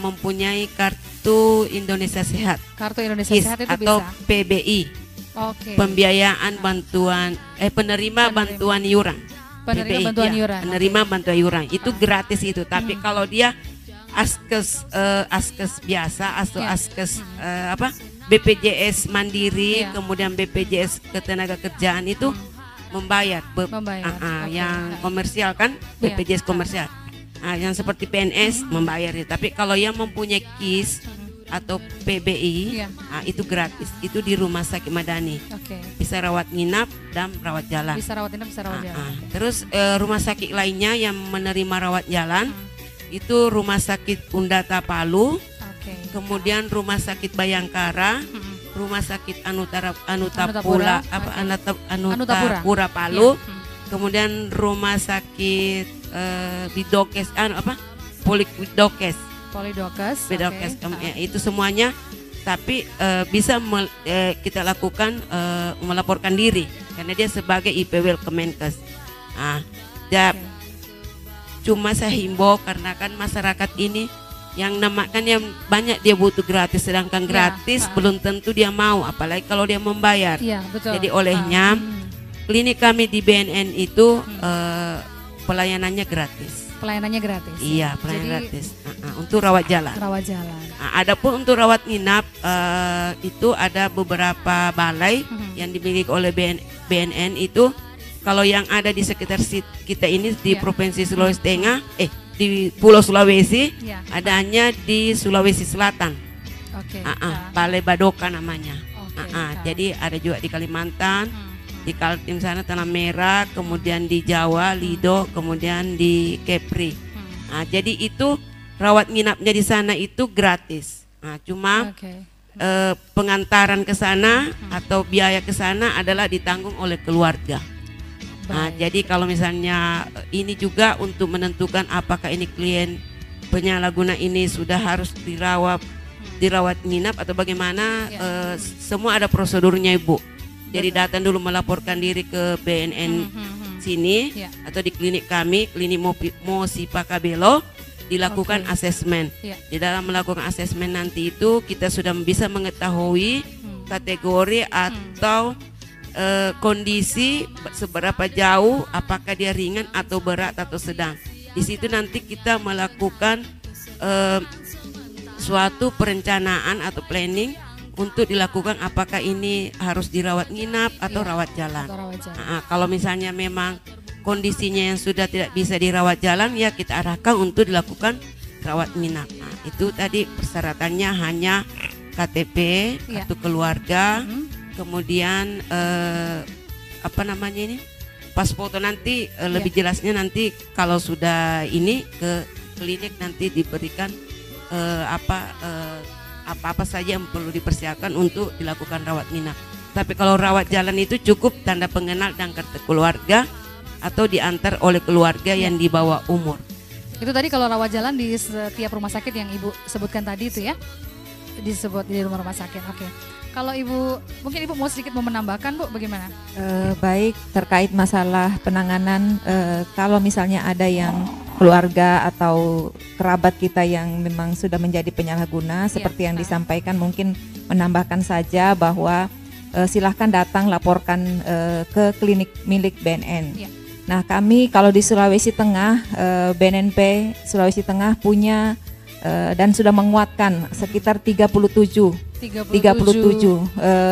mempunyai kartu Indonesia Sehat. Kartu Indonesia Sehat itu atau bisa. PBI. Pembiayaan bantuan penerima bantuan iuran. Penerima bantuan iuran. Penerima bantuan iuran itu gratis itu. Tapi kalau dia askes biasa atau askes BPJS Mandiri, kemudian BPJS Ketenagakerjaan itu membayar. Yang komersial kan BPJS komersial. Yang seperti PNS membayar, tapi kalau yang mempunyai KIS atau PBI itu gratis. Itu di Rumah Sakit Madani. Bisa rawat nginap dan rawat jalan. Bisa rawat inap, bisa rawat jalan. Terus rumah sakit lainnya yang menerima rawat jalan itu Rumah Sakit Undata Palu, kemudian Rumah Sakit Bayangkara, Rumah Sakit Anutapura Palu, kemudian Rumah Sakit Bidokes Polidokes. Itu semuanya. Tapi bisa kita lakukan melaporkan diri karena dia sebagai IPWL Kemenkes. Cuma saya himbau karena kan masyarakat ini yang namakan yang banyak dia butuh gratis, sedangkan gratis belum tentu dia mau, apalagi kalau dia membayar. Jadi olehnya klinik kami di BNN itu pelayanannya gratis. Pelayanannya gratis. Iya, pelayanan gratis. Untuk rawat jalan. Rawat jalan. Adapun untuk rawat inap itu ada beberapa balai yang dimiliki oleh BNN itu. Kalau yang ada di sekitar kita ini di Provinsi Sulawesi Tengah, di Pulau Sulawesi, adanya di Sulawesi Selatan. Balai Badoka namanya. Jadi ada juga di Kalimantan, di Kaltim sana Tanah Merah, kemudian di Jawa, Lido, kemudian di Kepri. Jadi itu rawat nginapnya di sana itu gratis. Cuma pengantaran ke sana atau biaya ke sana adalah ditanggung oleh keluarga. Jadi kalau misalnya ini juga untuk menentukan apakah ini klien penyalahguna ini sudah harus dirawat nginap atau bagaimana, semua ada prosedurnya, Ibu. Jadi datang dulu melaporkan diri ke BNN sini atau di klinik kami, klinik Mosipa Kabelo, dilakukan asesmen. Di dalam melakukan asesmen nanti itu kita sudah bisa mengetahui kategori atau kondisi seberapa jauh, apakah dia ringan atau berat atau sedang. Di situ nanti kita melakukan suatu perencanaan atau planning untuk dilakukan apakah ini harus dirawat nginap atau rawat jalan. Kalau misalnya memang kondisinya yang sudah tidak bisa dirawat jalan, ya kita arahkan untuk dilakukan rawat nginap. Itu tadi persyaratannya hanya KTP, kartu keluarga, kemudian pas foto nanti lebih jelasnya nanti kalau sudah ini ke klinik nanti diberikan apa saja yang perlu dipersiapkan untuk dilakukan rawat inap. Tapi kalau rawat jalan itu cukup tanda pengenal dan kartu keluarga atau diantar oleh keluarga yang di bawah umur. Itu tadi kalau rawat jalan di setiap rumah sakit yang Ibu sebutkan tadi itu ya, disebut di rumah sakit. Kalau mungkin Ibu mau sedikit menambahkan, Bu, bagaimana? Baik, terkait masalah penanganan, kalau misalnya ada yang keluarga atau kerabat kita yang memang sudah menjadi penyalahguna, seperti yang disampaikan, mungkin menambahkan saja bahwa silahkan datang laporkan ke klinik milik BNN. Nah, kami kalau di Sulawesi Tengah, BNNP Sulawesi Tengah punya dan sudah menguatkan sekitar 37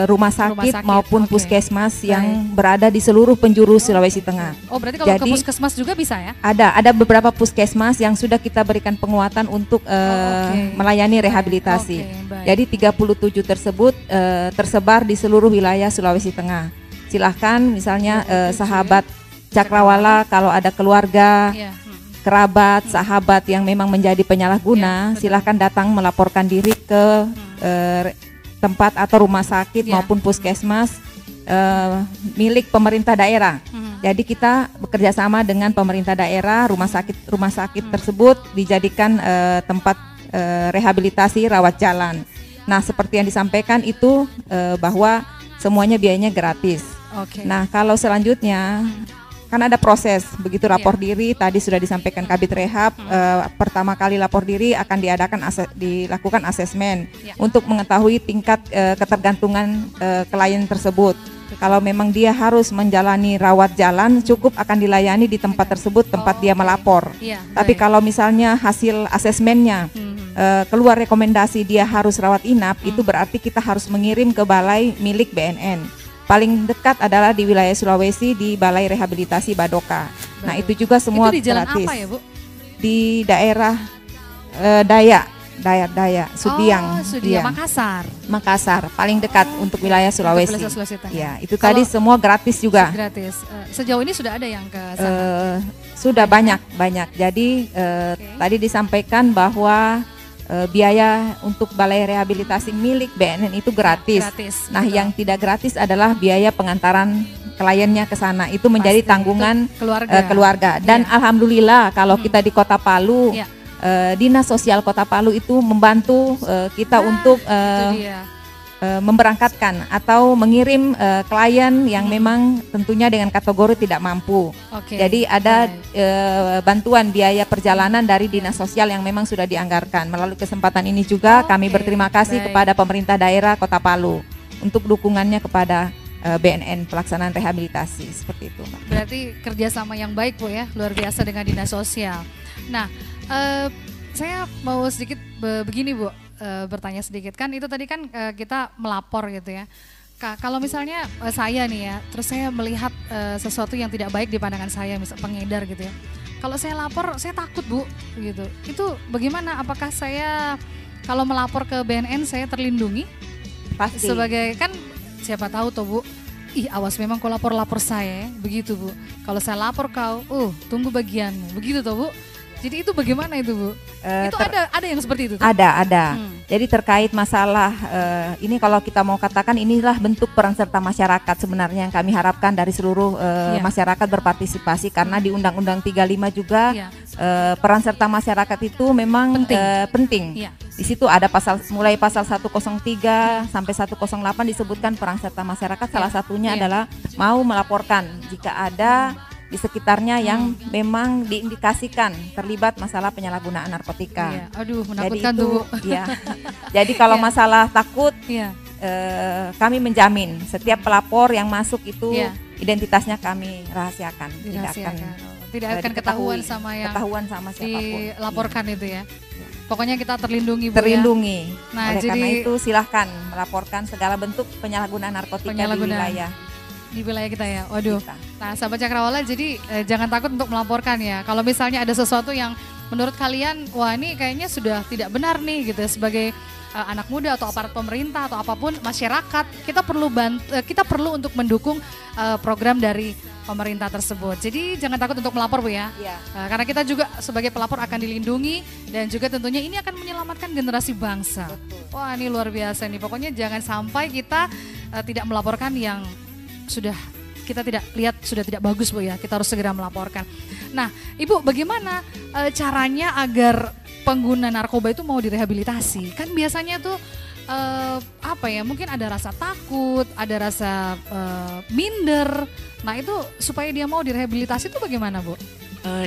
rumah sakit maupun puskesmas yang berada di seluruh penjuru Sulawesi Tengah. Oh, berarti kalau ke puskesmas juga bisa ya? Ada beberapa puskesmas yang sudah kita berikan penguatan untuk melayani rehabilitasi. Jadi 37 tersebut tersebar di seluruh wilayah Sulawesi Tengah. Silahkan misalnya sahabat Cakrawala kalau ada keluarga, kerabat, sahabat yang memang menjadi penyalahguna, silahkan datang melaporkan diri ke tempat atau rumah sakit maupun puskesmas milik pemerintah daerah. Jadi kita bekerja sama dengan pemerintah daerah, rumah sakit tersebut dijadikan tempat rehabilitasi rawat jalan. Nah, seperti yang disampaikan itu bahwa semuanya biayanya gratis. Nah, kalau selanjutnya kan ada proses, begitu lapor diri tadi sudah disampaikan Kabid Rehab, pertama kali lapor diri akan dilakukan asesmen untuk mengetahui tingkat ketergantungan klien tersebut. Kalau memang dia harus menjalani rawat jalan, cukup akan dilayani di tempat tersebut, tempat dia melapor. Tapi kalau misalnya hasil asesmennya keluar rekomendasi dia harus rawat inap, itu berarti kita harus mengirim ke balai milik BNN. Paling dekat adalah di wilayah Sulawesi di Balai Rehabilitasi Badoka. Nah, itu juga semua itu di jalan gratis. Apa ya, Bu? Di daerah Dayak, Sudiang. Sudiang, Makassar, paling dekat untuk wilayah Sulawesi. Ya, itu tadi semua gratis juga. Gratis. Sejauh ini sudah ada yang ke sana? Sudah banyak. Jadi tadi disampaikan bahwa biaya untuk balai rehabilitasi milik BNN itu gratis. Nah, betul. Yang tidak gratis adalah biaya pengantaran kliennya ke sana. Itu menjadi tanggungan keluarga. Dan alhamdulillah kalau kita di Kota Palu, Dinas Sosial Kota Palu itu membantu kita untuk memberangkatkan atau mengirim klien yang memang tentunya dengan kategori tidak mampu. Jadi ada bantuan biaya perjalanan dari Dinas Sosial yang memang sudah dianggarkan. Melalui kesempatan ini juga kami berterima kasih kepada pemerintah daerah Kota Palu untuk dukungannya kepada BNN pelaksanaan rehabilitasi, seperti itu, Mbak. Berarti kerjasama yang baik, Bu, ya, luar biasa dengan Dinas Sosial. Nah, saya mau sedikit begini, Bu. Bertanya sedikit, kan itu tadi kan kita melapor gitu ya. Kalau misalnya saya nih ya, terus saya melihat sesuatu yang tidak baik di pandangan saya, misal pengedar gitu ya. Kalau saya lapor, saya takut, Bu, gitu. Itu bagaimana? Apakah saya kalau melapor ke BNN saya terlindungi? Pasti. Sebagai kan siapa tahu tuh, Bu. Ih, awas memang kau lapor saya, begitu, Bu. Kalau saya lapor kau, tunggu bagianmu, begitu tuh, Bu. Jadi itu bagaimana itu, Bu? Itu ada yang seperti itu? Tuh? Ada. Jadi terkait masalah ini kalau kita mau katakan inilah bentuk peran serta masyarakat sebenarnya yang kami harapkan dari seluruh masyarakat berpartisipasi karena di Undang-Undang 35 juga peran serta masyarakat itu memang penting. Di situ ada mulai pasal 103 sampai 108 disebutkan peran serta masyarakat. Salah satunya adalah mau melaporkan jika ada di sekitarnya yang memang diindikasikan terlibat masalah penyalahgunaan narkotika. Aduh, menakutkan tuh. Jadi kalau masalah takut, kami menjamin setiap pelapor yang masuk itu identitasnya kami rahasiakan, tidak akan ketahuan sama yang siapapun. Dilaporkan itu ya. Pokoknya kita terlindungi, Bu, terlindungi. Ya? Nah, oleh karena itu silahkan melaporkan segala bentuk penyalahgunaan narkotika di wilayah kita ya. Waduh. Nah, sahabat Cakrawala, jadi jangan takut untuk melaporkan ya. Kalau misalnya ada sesuatu yang menurut kalian, wah ini kayaknya sudah tidak benar nih gitu, sebagai anak muda atau aparat pemerintah atau apapun masyarakat, kita perlu untuk mendukung program dari pemerintah tersebut. Jadi jangan takut untuk melapor, Bu, ya. Karena kita juga sebagai pelapor akan dilindungi dan juga tentunya ini akan menyelamatkan generasi bangsa. Wah, ini luar biasa nih. Pokoknya jangan sampai kita tidak melaporkan yang sudah kita tidak lihat sudah tidak bagus, Bu, ya. Kita harus segera melaporkan. Nah, Ibu, bagaimana caranya agar pengguna narkoba itu mau direhabilitasi? Kan biasanya tuh mungkin ada rasa takut, ada rasa minder. Nah, itu supaya dia mau direhabilitasi itu bagaimana, Bu?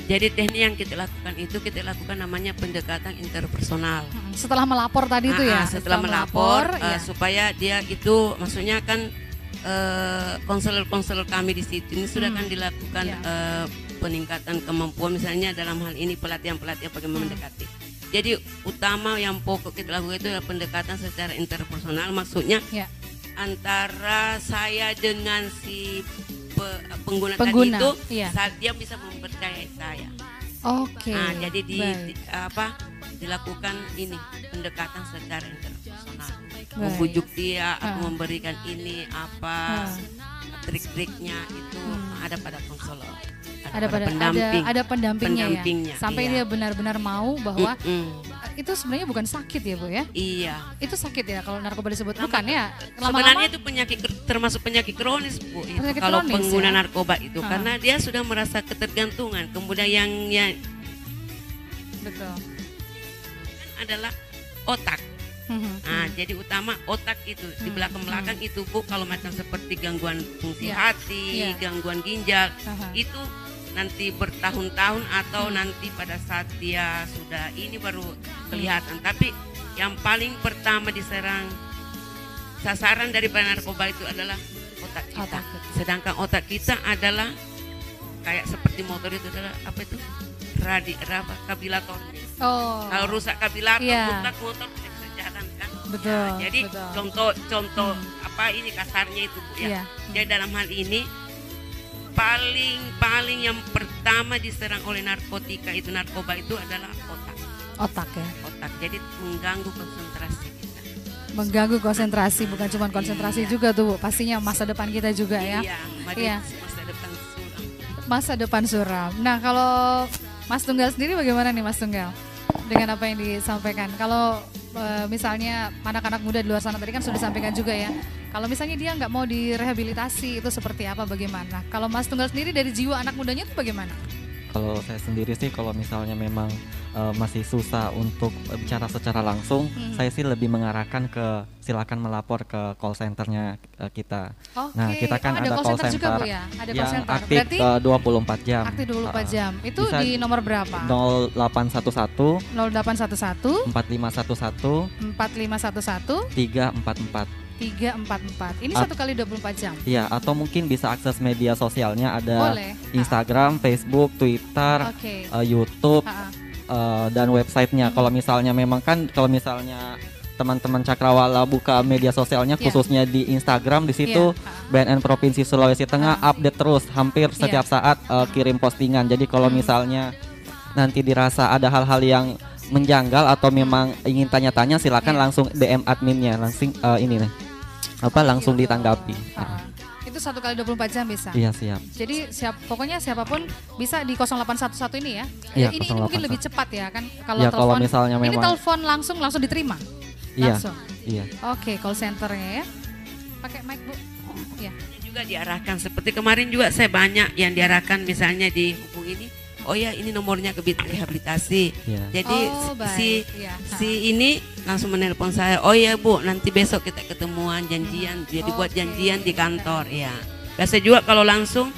Jadi teknik yang kita lakukan namanya pendekatan interpersonal. Setelah melapor tadi itu ya? Setelah melapor supaya dia itu maksudnya kan konselor-konselor kami di situ ini sudah kan dilakukan peningkatan kemampuan, misalnya dalam hal ini pelatihan-pelatihan bagaimana mendekati. Jadi utama yang pokok kita lakukan itu adalah pendekatan secara interpersonal, maksudnya antara saya dengan si pengguna tadi itu, saat dia bisa mempercayai saya. Nah, jadi dilakukan ini pendekatan secara interpersonal, membujuk dia, memberikan ini apa trik-triknya itu ada pada konselor. Ada pendampingnya ya, sampai dia benar-benar mau bahwa itu sebenarnya bukan sakit ya Bu ya? Iya. Itu sakit ya kalau narkoba disebut bukan ya? Sebenarnya itu termasuk penyakit kronis Bu. Kalau pengguna narkoba itu karena dia sudah merasa ketergantungan. Kemudian yang betul adalah otak. Nah, jadi utama otak itu di belakang itu Bu, kalau macam seperti gangguan fungsi hati, gangguan ginjal itu nanti bertahun-tahun atau nanti pada saat dia sudah ini baru kelihatan. Tapi yang paling pertama diserang sasaran daripada narkoba itu adalah otak kita. Sedangkan otak kita adalah kayak seperti motor itu adalah apa itu? Kabilator. Kalau rusak kabilator, mutlak motor tidak bisa jalan kan. Betul. Ya, jadi contoh apa ini kasarnya itu Bu ya. Jadi dalam hal ini paling yang pertama diserang oleh narkotika itu narkoba itu adalah otak ya. Otak. Jadi mengganggu konsentrasi kita. Mengganggu konsentrasi, bukan cuma konsentrasi juga tuh Bu, pastinya masa depan kita juga ya. Masa depan suram. Masa depan suram. Nah, kalau Mas Tunggal sendiri bagaimana nih Mas Tunggal? Dengan apa yang disampaikan. Kalau misalnya anak-anak muda di luar sana tadi kan sudah disampaikan juga ya. Kalau misalnya dia nggak mau direhabilitasi itu seperti apa, bagaimana? Kalau Mas Tunggal sendiri dari jiwa anak mudanya itu bagaimana? Kalau saya sendiri sih kalau misalnya memang masih susah untuk bicara secara langsung, saya sih lebih mengarahkan ke silakan melapor ke call centernya kita. Nah, kita kan ada call center juga, Bu, ya? Ada yang aktif 24 jam. Aktif 24 jam. Itu di nomor berapa? 0811 0811 4511 4511 344. Ini 1 kali 24 jam. Iya, atau mungkin bisa akses media sosialnya, ada Instagram, Facebook, Twitter, YouTube, dan websitenya. Kalau misalnya teman-teman Cakrawala buka media sosialnya khususnya di Instagram, di situ BNN Provinsi Sulawesi Tengah update terus, hampir setiap saat kirim postingan. Jadi kalau misalnya nanti dirasa ada hal-hal yang menjanggal atau memang ingin tanya-tanya, silakan langsung DM adminnya, langsung langsung ditanggapi. Itu 1 kali 24 jam bisa? Iya, siap. Jadi pokoknya siapapun bisa di 0811 ini ya? Iya, ini mungkin lebih cepat ya kan? Kalau telepon, kalau misalnya memang ini telepon langsung diterima? Langsung? Iya. Oke, call centernya ya. Pakai mic Bu? Iya. Juga diarahkan, seperti kemarin juga saya banyak yang diarahkan misalnya di hubung ini. Oh ya, ini nomornya ke rehabilitasi. Jadi si ini langsung menelpon saya. Oh ya Bu, nanti besok kita ketemuan janjian. Jadi buat janjian di kantor ya. Biasa juga kalau langsung,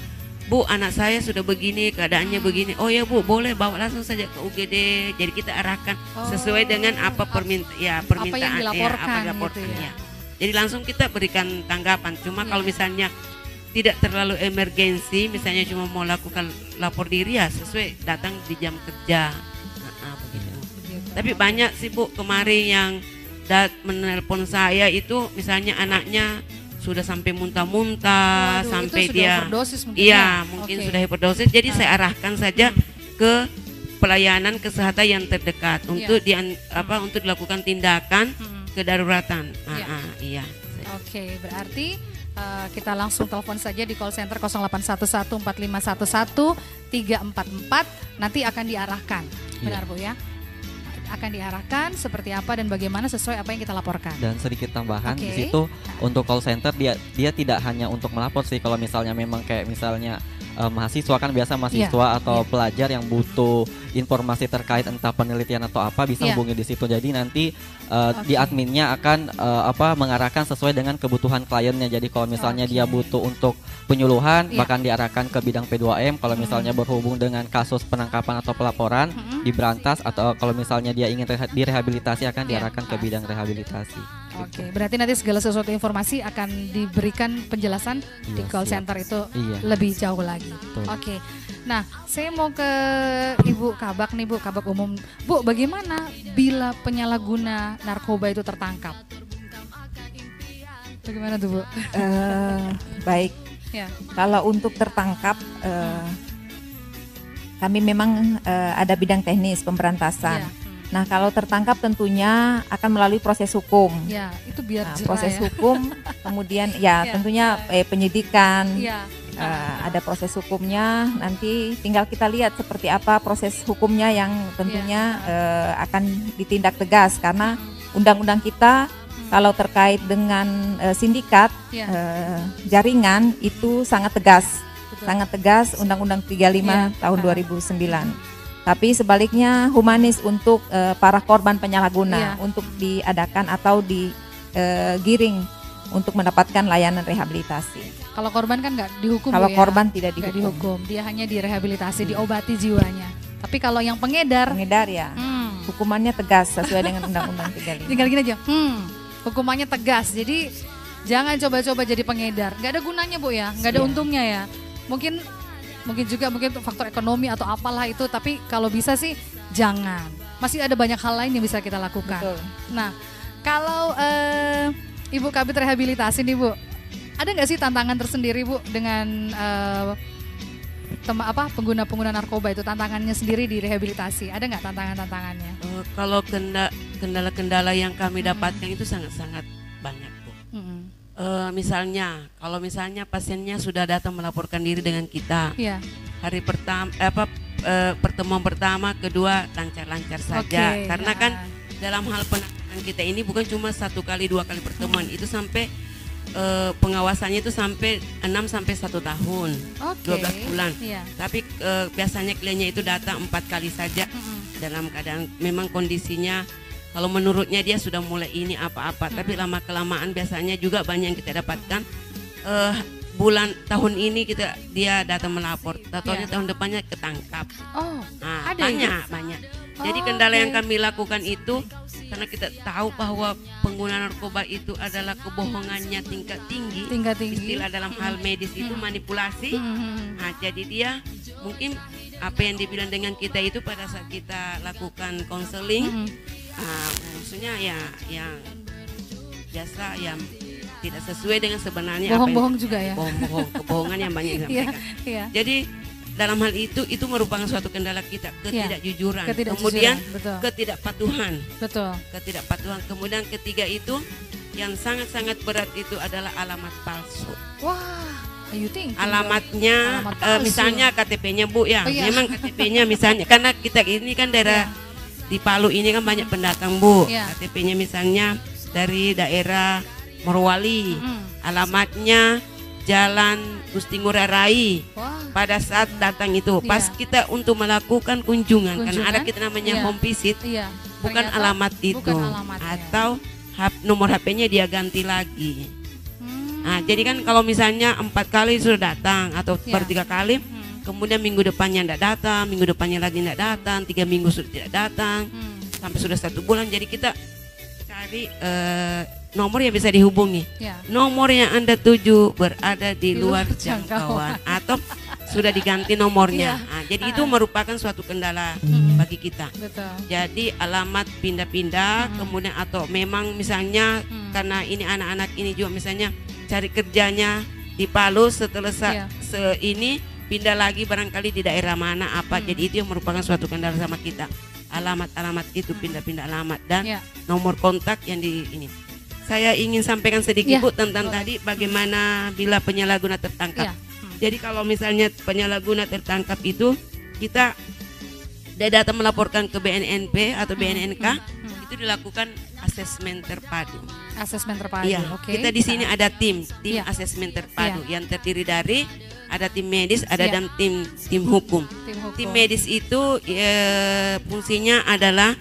Bu anak saya sudah begini, keadaannya begini. Oh ya Bu, boleh bawa langsung saja ke UGD. Jadi kita arahkan sesuai dengan apa permintaan apa yang dilaporkan, gitu ya. Jadi langsung kita berikan tanggapan. Cuma kalau misalnya tidak terlalu emergensi, misalnya cuma mau lakukan lapor diri ya sesuai datang di jam kerja. Begitu. Tapi banyak sih Bu kemarin yang menelpon saya itu misalnya anaknya sudah sampai muntah-muntah, sampai dia mungkin sudah hiperdosis. Jadi saya arahkan saja ke pelayanan kesehatan yang terdekat untuk untuk dilakukan tindakan kedaruratan. Oke, berarti kita langsung telepon saja di call center 0811 4511 344, nanti akan diarahkan. Benar Bu ya? Akan diarahkan seperti apa dan bagaimana sesuai apa yang kita laporkan. Dan sedikit tambahan di situ untuk call center dia tidak hanya untuk melapor sih. Kalau misalnya memang kayak misalnya mahasiswa kan biasa mahasiswa atau pelajar yang butuh informasi terkait entah penelitian atau apa bisa hubungi di situ. Jadi nanti di adminnya akan mengarahkan sesuai dengan kebutuhan kliennya. Jadi kalau misalnya dia butuh untuk penyuluhan bahkan diarahkan ke bidang P2M. Kalau misalnya berhubung dengan kasus penangkapan atau pelaporan di Berantas, atau kalau misalnya dia ingin direhabilitasi akan diarahkan ke bidang rehabilitasi. Oke, berarti nanti segala sesuatu informasi akan diberikan penjelasan di call center itu lebih jauh lagi. Oke. Nah, saya mau ke Ibu Kabak nih, Bu, Kabak Umum. Bu, bagaimana bila penyalahguna narkoba itu tertangkap? Bagaimana tuh, Bu? Baik. Ya. Kalau untuk tertangkap, kami memang ada bidang teknis pemberantasan. Ya. Nah, kalau tertangkap tentunya akan melalui proses hukum. Ya, itu biar proses hukum, kemudian tentunya penyidikan. Ya. Ada proses hukumnya. Nanti tinggal kita lihat seperti apa proses hukumnya yang tentunya akan ditindak tegas karena undang-undang kita kalau terkait dengan sindikat jaringan itu sangat tegas. Betul. Sangat tegas Undang-Undang 35 tahun 2009. Tapi sebaliknya humanis untuk para korban penyalahguna untuk diadakan atau digiring untuk mendapatkan layanan rehabilitasi. Kalau korban kan nggak dihukum. Kalau korban tidak dihukum. Dia hanya direhabilitasi, diobati jiwanya. Tapi kalau yang pengedar ya hukumannya tegas sesuai dengan Undang-Undang 35. Tinggal gini aja, hukumannya tegas. Jadi jangan coba-coba jadi pengedar. Nggak ada gunanya, Bu ya, nggak ada untungnya ya. Mungkin juga faktor ekonomi atau apalah itu, tapi kalau bisa sih jangan. Masih ada banyak hal lain yang bisa kita lakukan. Betul. Nah, kalau Ibu Kabit rehabilitasi nih, Bu, ada nggak sih tantangan tersendiri, Bu, dengan pengguna narkoba itu, tantangannya sendiri di rehabilitasi? Ada nggak tantangannya? Kalau kendala-kendala yang kami dapatkan itu sangat-sangat banyak, Bu. Kalau misalnya pasiennya sudah datang melaporkan diri dengan kita, hari pertama pertemuan pertama, kedua lancar-lancar saja, karena kan dalam hal penanganan kita ini bukan cuma 1 kali 2 kali pertemuan, itu sampai pengawasannya itu sampai 6 sampai 1 tahun, 12 bulan. Tapi biasanya kliennya itu datang 4 kali saja dalam keadaan memang kondisinya. Kalau menurutnya dia sudah mulai ini apa-apa, tapi lama-kelamaan biasanya juga banyak yang kita dapatkan. Tahun ini dia datang melapor, tahun depannya ketangkap. Ada banyak. Jadi kendala yang kami lakukan itu karena kita tahu bahwa pengguna narkoba itu adalah kebohongannya tingkat tinggi. Istilah dalam hal medis itu manipulasi. Jadi dia mungkin apa yang dibilang dengan kita itu pada saat kita lakukan konseling. Maksudnya yang biasa yang tidak sesuai dengan sebenarnya bohong-bohong juga ya, kebohongan yang banyak disampaikan. Jadi dalam hal itu merupakan suatu kendala kita, ketidakjujuran, kemudian ketidakpatuhan. Kemudian ketiga itu yang sangat-sangat berat itu adalah alamat palsu. Alamatnya misalnya KTP-nya, Bu, memang KTP-nya misalnya karena kita ini kan daerah di Palu ini kan banyak pendatang, Bu. KTP-nya misalnya dari daerah Morowali, alamatnya Jalan Gusti Ngurah Rai. Pada saat datang itu, pas kita untuk melakukan kunjungan, karena ada kita namanya home visit, bukan alamat itu, atau nomor HP-nya dia ganti lagi. Jadi kan kalau misalnya 4 kali sudah datang atau baru 3 kali. Kemudian minggu depannya tidak datang, minggu depannya lagi tidak datang, 3 minggu sudah tidak datang, sampai sudah 1 bulan. Jadi kita cari nomor yang bisa dihubungi. Nomor yang Anda tuju berada di luar jangkauan atau sudah diganti nomornya. Jadi itu merupakan suatu kendala bagi kita. Jadi alamat pindah-pindah, kemudian atau memang misalnya karena ini anak-anak ini juga misalnya cari kerjanya di Palu, setelah ini pindah lagi barangkali di daerah mana apa. Jadi itu yang merupakan suatu kendala sama kita. Alamat-alamat itu pindah-pindah alamat dan nomor kontak yang di ini. Saya ingin sampaikan sedikit, Bu, tentang tadi bagaimana bila penyalahguna tertangkap. Jadi kalau misalnya penyalahguna tertangkap itu dia datang melaporkan ke BNNP atau BNNK, itu dilakukan asesmen terpadu. Kita di sini ada tim asesmen terpadu yang terdiri dari ada tim medis, ada dan tim hukum. Tim medis itu fungsinya adalah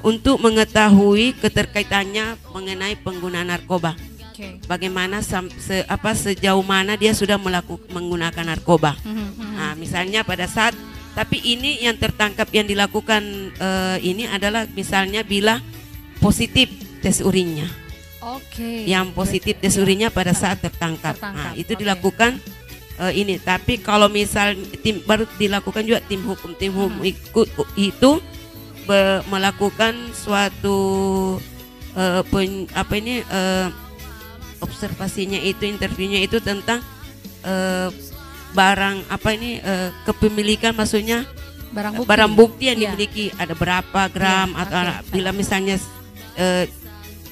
untuk mengetahui keterkaitannya mengenai penggunaan narkoba. Bagaimana sejauh mana dia sudah menggunakan narkoba. Misalnya pada saat, tapi ini yang tertangkap yang dilakukan ini adalah misalnya bila positif tes urinnya. Yang positif tes urinnya pada saat tertangkap. Nah, itu dilakukan ini. Tapi kalau misal baru dilakukan juga tim hukum itu melakukan suatu observasinya itu, interviewnya itu tentang barang kepemilikan, maksudnya barang bukti yang dimiliki, ada berapa gram atau bila misalnya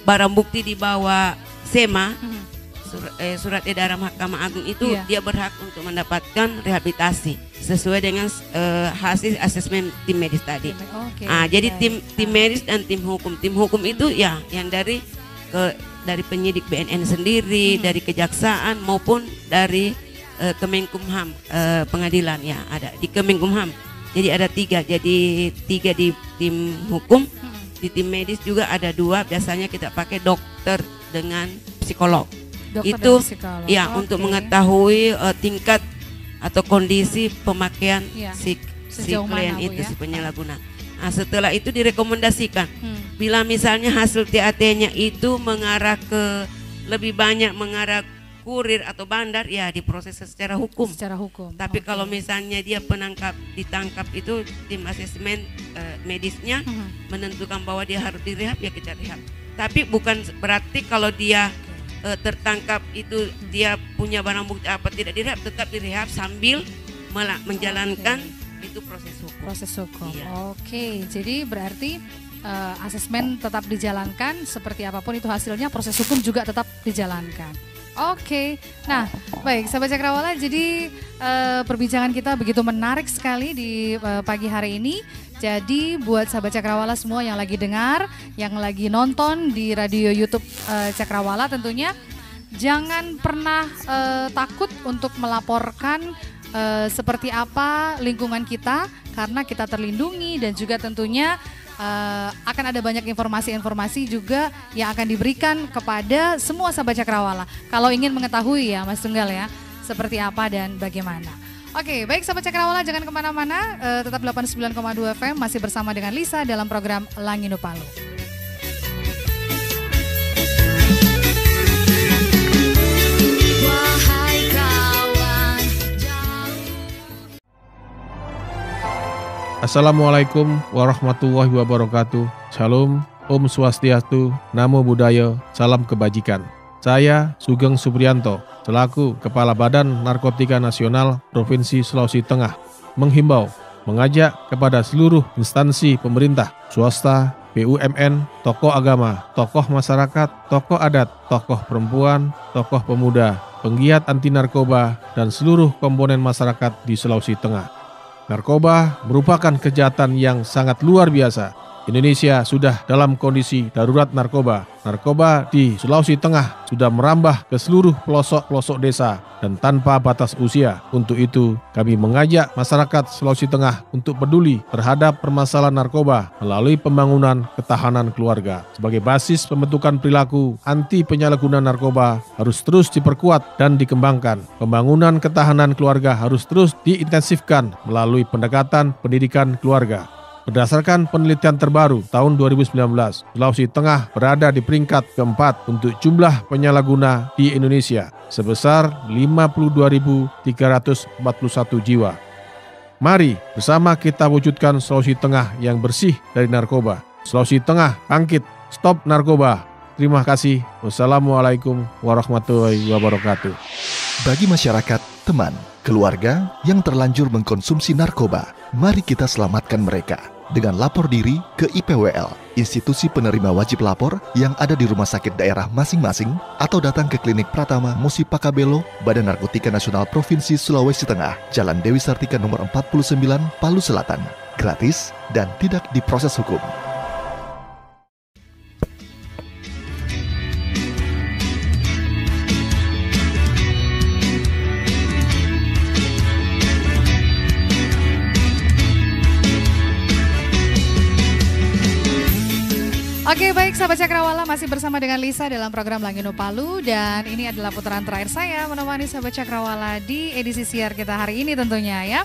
barang bukti dibawa SEMA, surat edaran Mahkamah Agung itu, dia berhak untuk mendapatkan rehabilitasi sesuai dengan hasil asesmen tim medis tadi. Jadi tim medis dan tim hukum itu ya yang dari penyidik BNN sendiri, dari kejaksaan maupun dari Kemenkumham, pengadilan ya ada di Kemenkumham. Jadi ada 3, jadi 3 di tim hukum, di tim medis juga ada 2. Biasanya kita pakai dokter dengan psikolog. Itu ya untuk mengetahui tingkat atau kondisi pemakaian si klien itu, si penyalahguna. Nah, setelah itu direkomendasikan bila misalnya hasil TAT-nya itu mengarah ke lebih banyak mengarah kurir atau bandar, ya diproses secara hukum. Tapi kalau misalnya dia ditangkap itu tim asesmen medisnya menentukan bahwa dia harus direhab, ya kita rehab. Tapi bukan berarti kalau dia tertangkap itu dia punya barang bukti apa tidak direhab, tetap direhab sambil menjalankan itu proses hukum. Jadi berarti asesmen tetap dijalankan, seperti apapun itu hasilnya, proses hukum juga tetap dijalankan. Nah baik sahabat Cakrawala, jadi perbincangan kita begitu menarik sekali di pagi hari ini. Jadi buat sahabat Cakrawala semua yang lagi dengar, yang lagi nonton di radio YouTube Cakrawala, tentunya jangan pernah takut untuk melaporkan seperti apa lingkungan kita, karena kita terlindungi dan juga tentunya akan ada banyak informasi-informasi juga yang akan diberikan kepada semua sahabat Cakrawala kalau ingin mengetahui ya Mas Tunggal ya seperti apa dan bagaimana. Baik sahabat Cakrawala, jangan kemana-mana, tetap 89,2 FM masih bersama dengan Lisa dalam program Langino Palu. Assalamualaikum warahmatullahi wabarakatuh. Shalom, Om Swastiastu, Namo Buddhaya, salam kebajikan. Saya Sugeng Supriyanto, selaku Kepala Badan Narkotika Nasional Provinsi Sulawesi Tengah, menghimbau, mengajak kepada seluruh instansi pemerintah, swasta, BUMN, tokoh agama, tokoh masyarakat, tokoh adat, tokoh perempuan, tokoh pemuda, penggiat anti narkoba, dan seluruh komponen masyarakat di Sulawesi Tengah. Narkoba merupakan kejahatan yang sangat luar biasa. Indonesia sudah dalam kondisi darurat narkoba. Narkoba di Sulawesi Tengah sudah merambah ke seluruh pelosok-pelosok desa dan tanpa batas usia. Untuk itu, kami mengajak masyarakat Sulawesi Tengah untuk peduli terhadap permasalahan narkoba melalui pembangunan ketahanan keluarga. Sebagai basis pembentukan perilaku anti penyalahgunaan narkoba harus terus diperkuat dan dikembangkan. Pembangunan ketahanan keluarga harus terus diintensifkan melalui pendekatan pendidikan keluarga. Berdasarkan penelitian terbaru tahun 2019, Sulawesi Tengah berada di peringkat keempat untuk jumlah penyalahguna di Indonesia sebesar 52.341 jiwa. Mari bersama kita wujudkan Sulawesi Tengah yang bersih dari narkoba. Sulawesi Tengah bangkit, stop narkoba. Terima kasih. Wassalamualaikum warahmatullahi wabarakatuh. Bagi masyarakat, teman, keluarga yang terlanjur mengkonsumsi narkoba, mari kita selamatkan mereka dengan lapor diri ke IPWL, institusi penerima wajib lapor yang ada di rumah sakit daerah masing-masing, atau datang ke Klinik Pratama Musi Pakabelo, Badan Narkotika Nasional Provinsi Sulawesi Tengah, Jalan Dewi Sartika nomor 49, Palu Selatan. Gratis dan tidak diproses hukum. Baik sahabat Cakrawala, masih bersama dengan Lisa dalam program Langino Palu, dan ini adalah putaran terakhir saya menemani sahabat Cakrawala di edisi siar kita hari ini tentunya ya.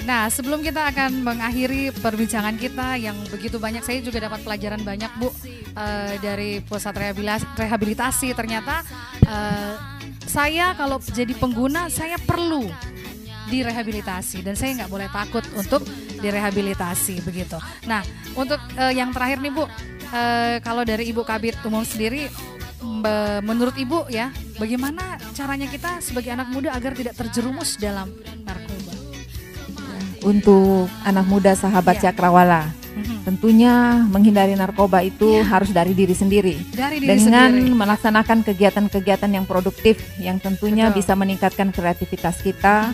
Nah sebelum kita akan mengakhiri perbincangan kita yang begitu banyak, saya juga dapat pelajaran banyak Bu dari pusat rehabilitasi ternyata saya kalau jadi pengguna saya perlu direhabilitasi dan saya nggak boleh takut untuk direhabilitasi begitu. Nah untuk yang terakhir nih Bu, kalau dari Ibu Kabid Umum sendiri, menurut Ibu ya, bagaimana caranya kita sebagai anak muda agar tidak terjerumus dalam narkoba? Untuk anak muda sahabat Cakrawala, tentunya menghindari narkoba itu harus dari diri sendiri. Dengan melaksanakan kegiatan-kegiatan yang produktif yang tentunya bisa meningkatkan kreativitas kita.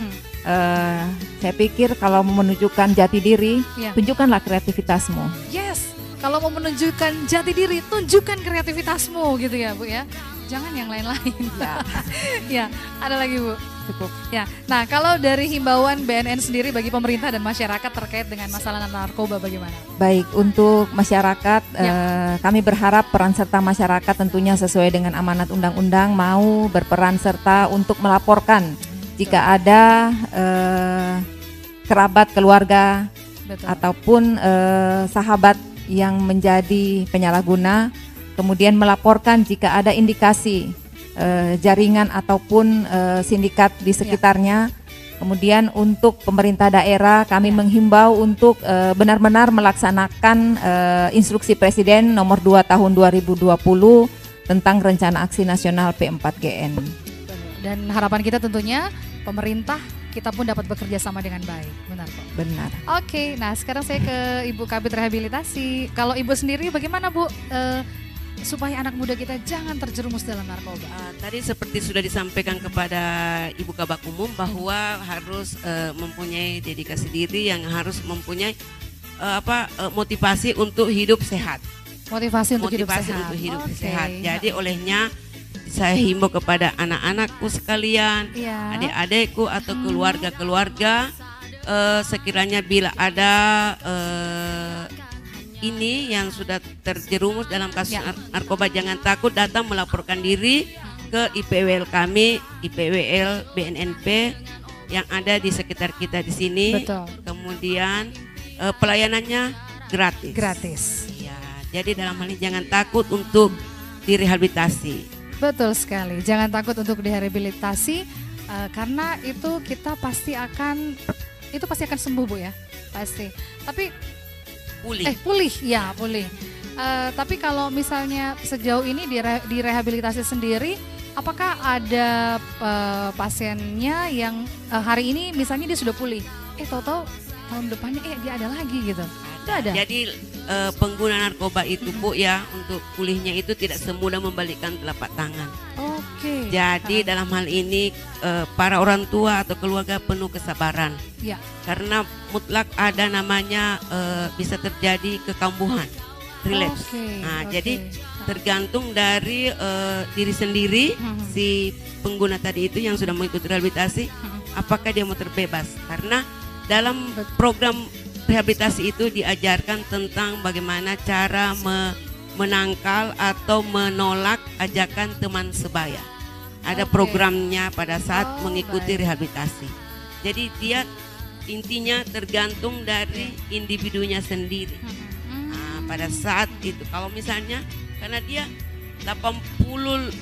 Saya pikir kalau mau menunjukkan jati diri, tunjukkanlah kreativitasmu. Yes, kalau mau menunjukkan jati diri, tunjukkan kreativitasmu gitu ya Bu ya. Jangan yang lain-lain. Ya, ada lagi Bu? Cukup. Ya, nah kalau dari himbauan BNN sendiri bagi pemerintah dan masyarakat terkait dengan masalah narkoba bagaimana? Baik, untuk masyarakat, kami berharap peran serta masyarakat tentunya sesuai dengan amanat undang-undang mau berperan serta untuk melaporkan jika ada kerabat, keluarga, ataupun sahabat yang menjadi penyalahguna, kemudian melaporkan jika ada indikasi jaringan ataupun sindikat di sekitarnya. Kemudian untuk pemerintah daerah kami menghimbau untuk benar-benar melaksanakan instruksi Presiden nomor 2 tahun 2020 tentang Rencana Aksi Nasional P4GN. Dan harapan kita tentunya pemerintah kita pun dapat bekerja sama dengan baik, benar kok? Benar. Oke, nah sekarang saya ke Ibu Kabid Rehabilitasi. Kalau Ibu sendiri bagaimana Bu, supaya anak muda kita jangan terjerumus dalam narkoba? Tadi seperti sudah disampaikan kepada Ibu Kabak Umum bahwa harus mempunyai dedikasi diri, yang harus mempunyai motivasi untuk hidup sehat. Motivasi untuk hidup sehat. Jadi olehnya saya himbau kepada anak-anakku sekalian, adik-adikku atau keluarga-keluarga, sekiranya bila ada ini yang sudah terjerumus dalam kasus narkoba, jangan takut datang melaporkan diri ke IPWL kami, IPWL BNNP yang ada di sekitar kita di sini. Betul. Kemudian pelayanannya gratis. Gratis. Ya, jadi dalam hal ini jangan takut untuk direhabilitasi. Betul sekali, jangan takut untuk direhabilitasi karena itu kita pasti akan sembuh Bu ya, pasti. Tapi pulih. Tapi kalau misalnya sejauh ini di rehabilitasi sendiri, apakah ada pasiennya yang hari ini misalnya dia sudah pulih, tahu-tahu tahun depannya dia ada lagi gitu? Ada. Jadi pengguna narkoba itu Bu ya, untuk pulihnya itu tidak semudah membalikkan telapak tangan. Oke. Jadi dalam hal ini para orang tua atau keluarga penuh kesabaran. Ya. Karena mutlak ada namanya bisa terjadi kekambuhan, relapse. Jadi tergantung dari diri sendiri si pengguna tadi itu yang sudah mengikuti rehabilitasi, apakah dia mau terbebas. Karena dalam program rehabilitasi itu diajarkan tentang bagaimana cara menangkal atau menolak ajakan teman sebaya. Ada programnya pada saat mengikuti rehabilitasi. Jadi dia intinya tergantung dari individunya sendiri. Pada saat itu kalau misalnya karena dia 87%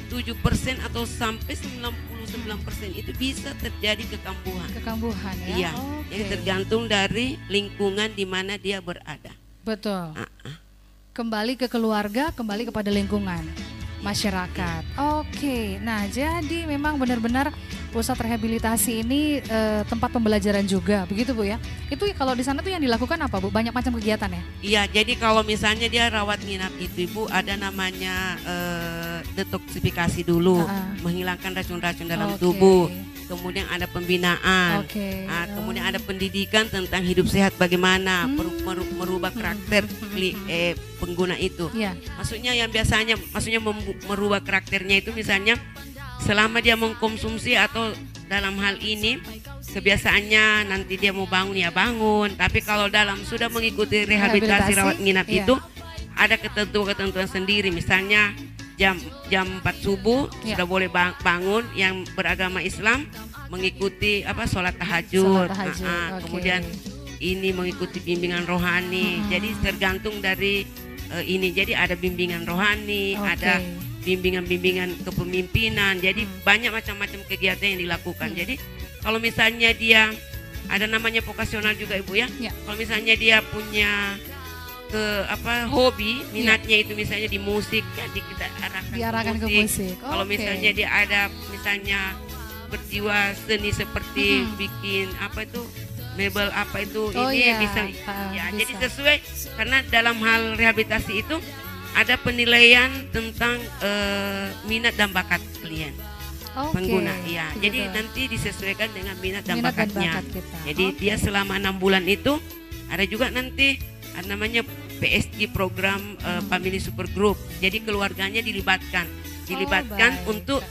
atau sampai 99% itu bisa terjadi kekambuhan. Kekambuhan ya. Iya. Jadi tergantung dari lingkungan di mana dia berada. Betul. Kembali ke keluarga, kembali kepada lingkungan masyarakat. Oke. Nah, jadi memang benar-benar pusat rehabilitasi ini tempat pembelajaran juga, begitu Bu ya? Itu kalau di sana tuh yang dilakukan apa Bu? Banyak macam kegiatan ya? Iya, jadi kalau misalnya dia rawat nginap itu Ibu, ada namanya detoksifikasi dulu, menghilangkan racun-racun dalam tubuh. Kemudian ada pembinaan, kemudian ada pendidikan tentang hidup sehat bagaimana, merubah karakter pengguna itu. Maksudnya yang biasanya, merubah karakternya itu misalnya selama dia mengkonsumsi atau dalam hal ini kebiasaannya nanti dia mau bangun ya bangun, tapi kalau dalam sudah mengikuti rehabilitasi rawat nginap itu ada ketentuan sendiri, misalnya jam 4 subuh sudah boleh bangun, yang beragama Islam mengikuti sholat tahajud. Kemudian ini mengikuti bimbingan rohani. Jadi tergantung dari ini. Jadi ada bimbingan rohani, ada bimbingan-bimbingan kepemimpinan. Jadi banyak macam-macam kegiatan yang dilakukan. Jadi kalau misalnya dia ada namanya vokasional juga Ibu ya. Kalau misalnya dia punya hobi, minatnya itu misalnya di musik, jadi kita arahkan ke musik. Kalau misalnya dia ada misalnya berjiwa seni seperti bikin mebel bisa jadi sesuai, karena dalam hal rehabilitasi itu ada penilaian tentang minat dan bakat klien. Pengguna ya, jadi nanti disesuaikan dengan minat dan bakatnya. Jadi dia selama 6 bulan itu ada juga nanti namanya PSG program Family Super Group. Jadi keluarganya dilibatkan untuk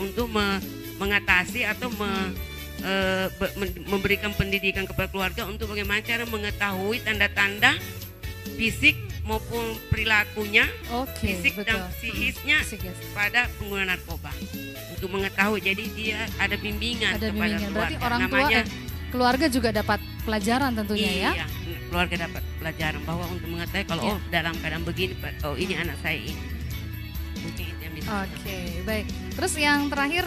untuk mengatasi atau memberikan pendidikan kepada keluarga untuk bagaimana cara mengetahui tanda-tanda fisik maupun perilakunya, fisik dan psikisnya pada pengguna narkoba. Untuk mengetahui, jadi dia ada bimbingan kepada keluarga. Berarti orang tua, keluarga juga dapat pelajaran tentunya ya? Iya, keluarga dapat pelajaran bahwa untuk mengetahui kalau dalam keadaan begini, ini anak saya ini. Mungkin itu yang bisa. Baik. Terus yang terakhir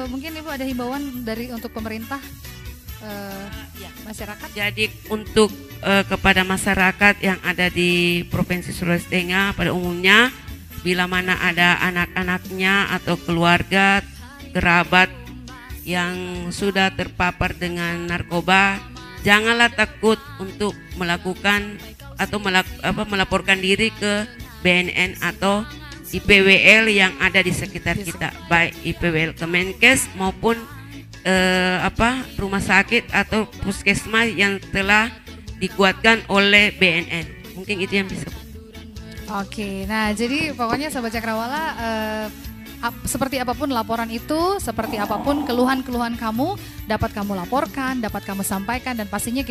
mungkin Ibu ada himbauan untuk pemerintah masyarakat? Jadi untuk kepada masyarakat yang ada di Provinsi Sulawesi Tengah pada umumnya, bila mana ada anak-anaknya atau keluarga, kerabat yang sudah terpapar dengan narkoba, janganlah takut untuk melakukan atau melaporkan diri ke BNN atau IPWL yang ada di sekitar kita, baik IPWL Kemenkes maupun rumah sakit atau puskesmas yang telah dikuatkan oleh BNN. Mungkin itu yang bisa. Nah jadi pokoknya Sahabat Cakrawala, seperti apapun laporan itu, seperti apapun keluhan-keluhan kamu, dapat kamu laporkan, dapat kamu sampaikan, dan pastinya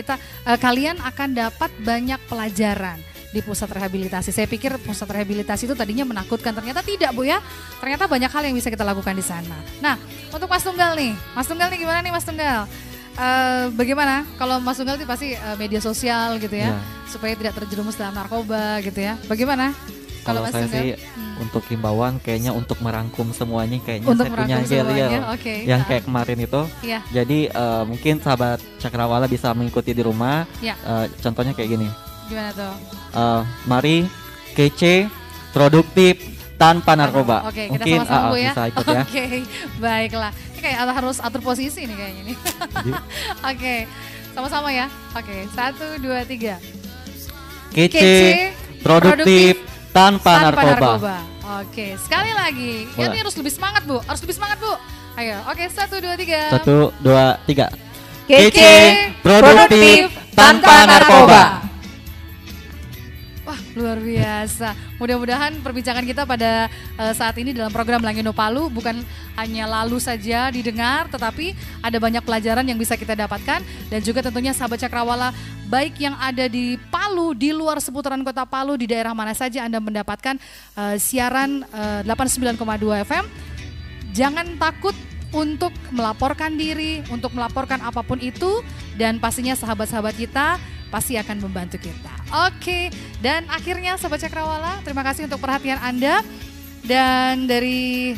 kalian akan dapat banyak pelajaran di pusat rehabilitasi. Saya pikir pusat rehabilitasi itu tadinya menakutkan, ternyata tidak Bu ya. Ternyata banyak hal yang bisa kita lakukan di sana. Nah, untuk Mas Tunggal nih gimana nih Mas Tunggal? Bagaimana kalau Mas Tunggal itu pasti media sosial gitu ya, supaya tidak terjerumus dalam narkoba gitu ya. Bagaimana? Kalau saya sih untuk himbauan kayaknya untuk merangkum semuanya, kayaknya untuk saya punya yang kayak kemarin itu. Jadi mungkin Sahabat Cakrawala bisa mengikuti di rumah. Contohnya kayak gini. Gimana tuh? Mari kece, produktif, tanpa narkoba. Kita sama-sama Bu ya. Bisa ikut ya. Baiklah. Ini kayak harus atur posisi nih kayaknya nih. Sama-sama ya. 1, 2, 3. Kece, produktif, tanpa narkoba. Sekali lagi. Ini harus lebih semangat Bu. Ayo. 1, 2, 3. 1, 2, 3. Kece, produktif, tanpa narkoba. Wah, luar biasa. Mudah-mudahan perbincangan kita pada saat ini dalam program Langino Palu bukan hanya lalu saja didengar, tetapi ada banyak pelajaran yang bisa kita dapatkan. Dan juga tentunya Sahabat Cakrawala, baik yang ada di Palu, di luar seputaran kota Palu, di daerah mana saja Anda mendapatkan siaran 89,2 FM. Jangan takut untuk melaporkan diri, untuk melaporkan apapun itu, dan pastinya sahabat-sahabat kita pasti akan membantu kita. Dan akhirnya Sahabat Cakrawala, terima kasih untuk perhatian Anda. Dan dari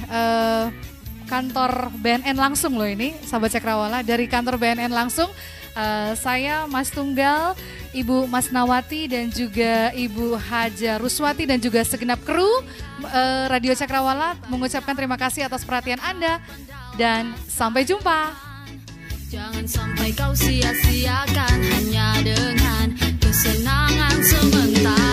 kantor BNN langsung loh ini, Sahabat Cakrawala, dari kantor BNN langsung, saya Mas Tunggal, Ibu Mas Nawati, dan juga Ibu Haja Ruswati, dan juga segenap kru Radio Cakrawala mengucapkan terima kasih atas perhatian Anda, dan sampai jumpa. Jangan sampai kau sia-siakan hanya dengan kesenangan sementara.